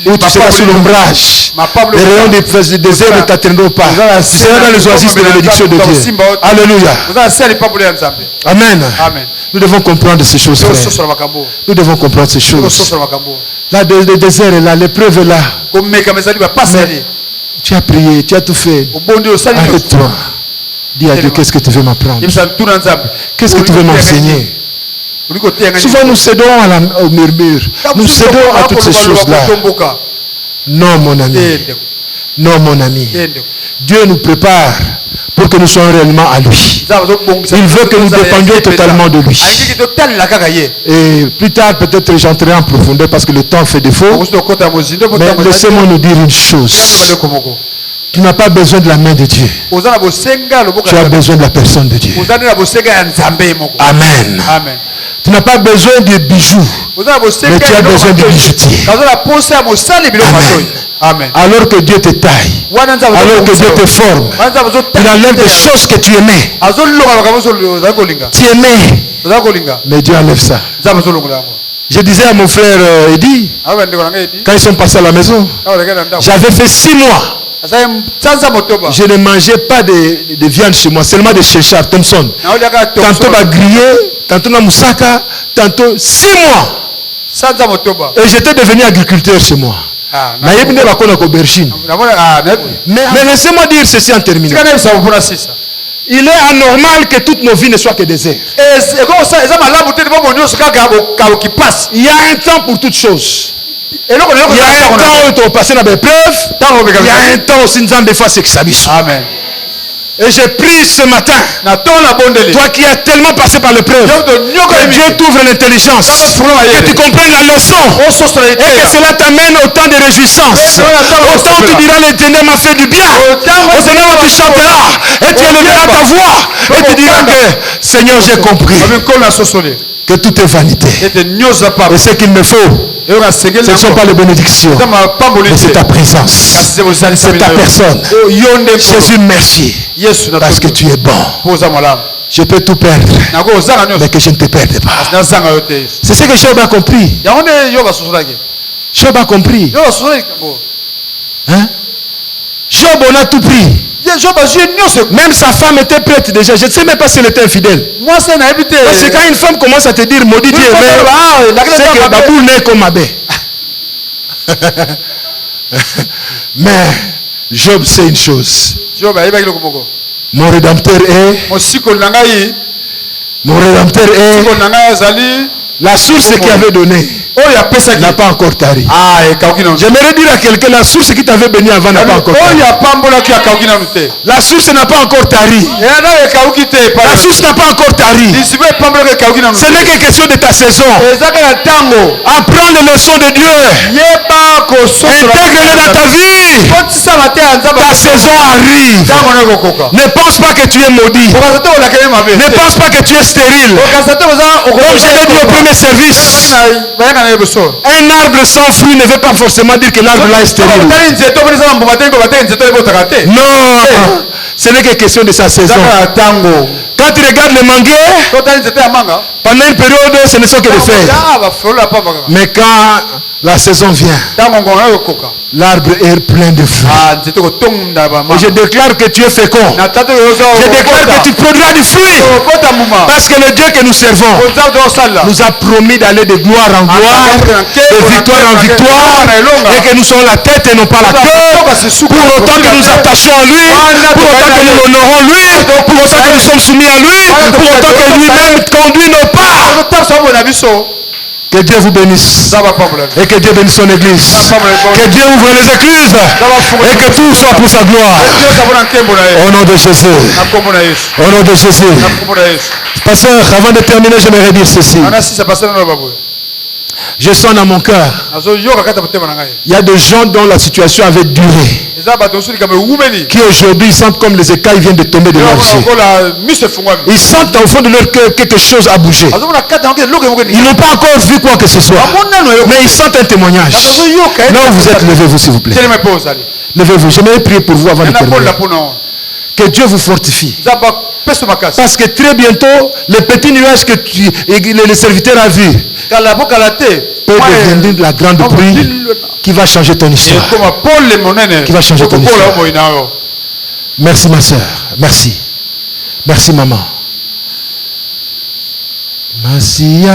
Où tu seras sous l'ombrage. Les rayons du désert ne t'atteindront pas. Tu seras dans les oasis de bénédiction de Dieu. Alléluia. Amen. Nous devons comprendre ces choses. Nous devons comprendre ces choses. Là, le désert est là, l'épreuve est là. Mais tu as prié, tu as tout fait. Arrête-toi. Dis à Dieu, qu'est-ce que tu veux m'apprendre? Qu'est-ce que tu veux m'enseigner? Souvent nous cédons au murmure. Nous cédons à toutes ces choses-là. Non, mon ami. Non, mon ami. Dieu nous prépare pour que nous soyons réellement à lui. Il veut que nous dépendions totalement de lui. Et plus tard, peut-être j'entrerai en profondeur parce que le temps fait défaut. Mais laissez-moi nous dire une chose. Tu n'as pas besoin de la main de Dieu. Tu as besoin de la personne de Dieu. Amen. Tu n'as pas besoin de bijoux, mais tu as besoin de bijoutier. Amen. Alors que Dieu te taille, alors que Dieu te forme, il enlève des choses que tu aimais. Tu aimais, mais Dieu enlève ça. Je disais à mon frère Eddy, quand ils sont passés à la maison, j'avais fait 6 mois. Je ne mangeais pas de viande chez moi, seulement de chez Charles Thompson. Tantôt grillé, tantôt na moussaka, tantôt 6 mois. Et j'étais devenu agriculteur chez moi. Mais laissez-moi dire ceci en terminant. Il est anormal que toutes nos vies ne soient que désert. Il y a un temps pour toutes choses. Il y a un temps où tu vas passer dans des preuves. Il y a un temps aussi des fois c'est que ça bisse. Amen. Et j'ai pris ce matin, toi qui as tellement passé par l'épreuve, que Dieu t'ouvre l'intelligence, que tu comprennes la leçon, et que cela t'amène au temps de réjouissance. Au temps où tu diras l'Éternel m'a fait du bien, au temps où tu chanteras, et tu élèveras ta voix, et tu diras que Seigneur j'ai compris que tout est vanité. Et ce qu'il me faut, ce ne sont pas les bénédictions, mais c'est ta présence, c'est ta personne. Jésus, merci, parce que tu es bon. Je peux tout perdre, mais que je ne te perde pas. C'est ce que Job a compris. Job a compris. Hein? Job, on a tout pris. Même sa femme était prête déjà. Je ne sais même pas si elle était infidèle. Parce que quand une femme commence à te dire maudit Dieu, c'est que Babou n'est comme Abé. Mais Job sait une chose. Mon rédempteur est. Mon rédempteur est. La source qui avait donné n'a pas encore tari. J'aimerais dire à quelqu'un, la source qui t'avait béni avant n'a pas encore tari. La source n'a pas encore tari. La source n'a pas encore tari. Ce n'est que question de ta saison. Apprends les leçons de Dieu. Intègre-les dans ta vie. Ta saison arrive. Ne pense pas que tu es maudit. Ne pense pas que tu es stérile. Comme je l'ai dit au premier service, un arbre sans fruit ne veut pas forcément dire que l'arbre là est stérile. Non, ce n'est que question de sa saison. Quand tu regardes les manguiers, pendant une période, ce ne sont que des feuilles. Mais quand la saison vient, l'arbre est plein de fruits. Et je déclare que tu es fécond. Je déclare que tu produiras du fruit. Parce que le Dieu que nous servons nous a promis d'aller de gloire en gloire, de victoire en victoire, et que nous sommes la tête et non pas la queue. Pour autant que nous attachons à lui, pour autant que nous honorons lui, pour autant que nous sommes soumis à lui, pour autant que lui-même conduit nos pas. Que Dieu vous bénisse. Et que Dieu bénisse son église. Que Dieu ouvre les églises. Et que tout soit pour sa gloire. Au nom de Jésus. Au nom de Jésus. Pasteur, avant de terminer, j'aimerais dire ceci. Je sens dans mon cœur. Il y a des gens dont la situation avait duré, qui aujourd'hui sentent comme les écailles viennent de tomber de leurs yeux. Ils sentent au fond de leur cœur quelque chose a bougé. Ils n'ont pas encore vu quoi que ce soit, mais ils sentent un témoignage. Là où vous êtes, levez-vous s'il vous plaît. Levez-vous. J'aimerais prier pour vous avant de terminer. Que Dieu vous fortifie. Parce que très bientôt, les petits nuages que le serviteur a vus peut devenir la grande pluie qui va changer ton histoire. Qui va changer ton histoire. Merci ma soeur. Merci. Merci maman. Merci.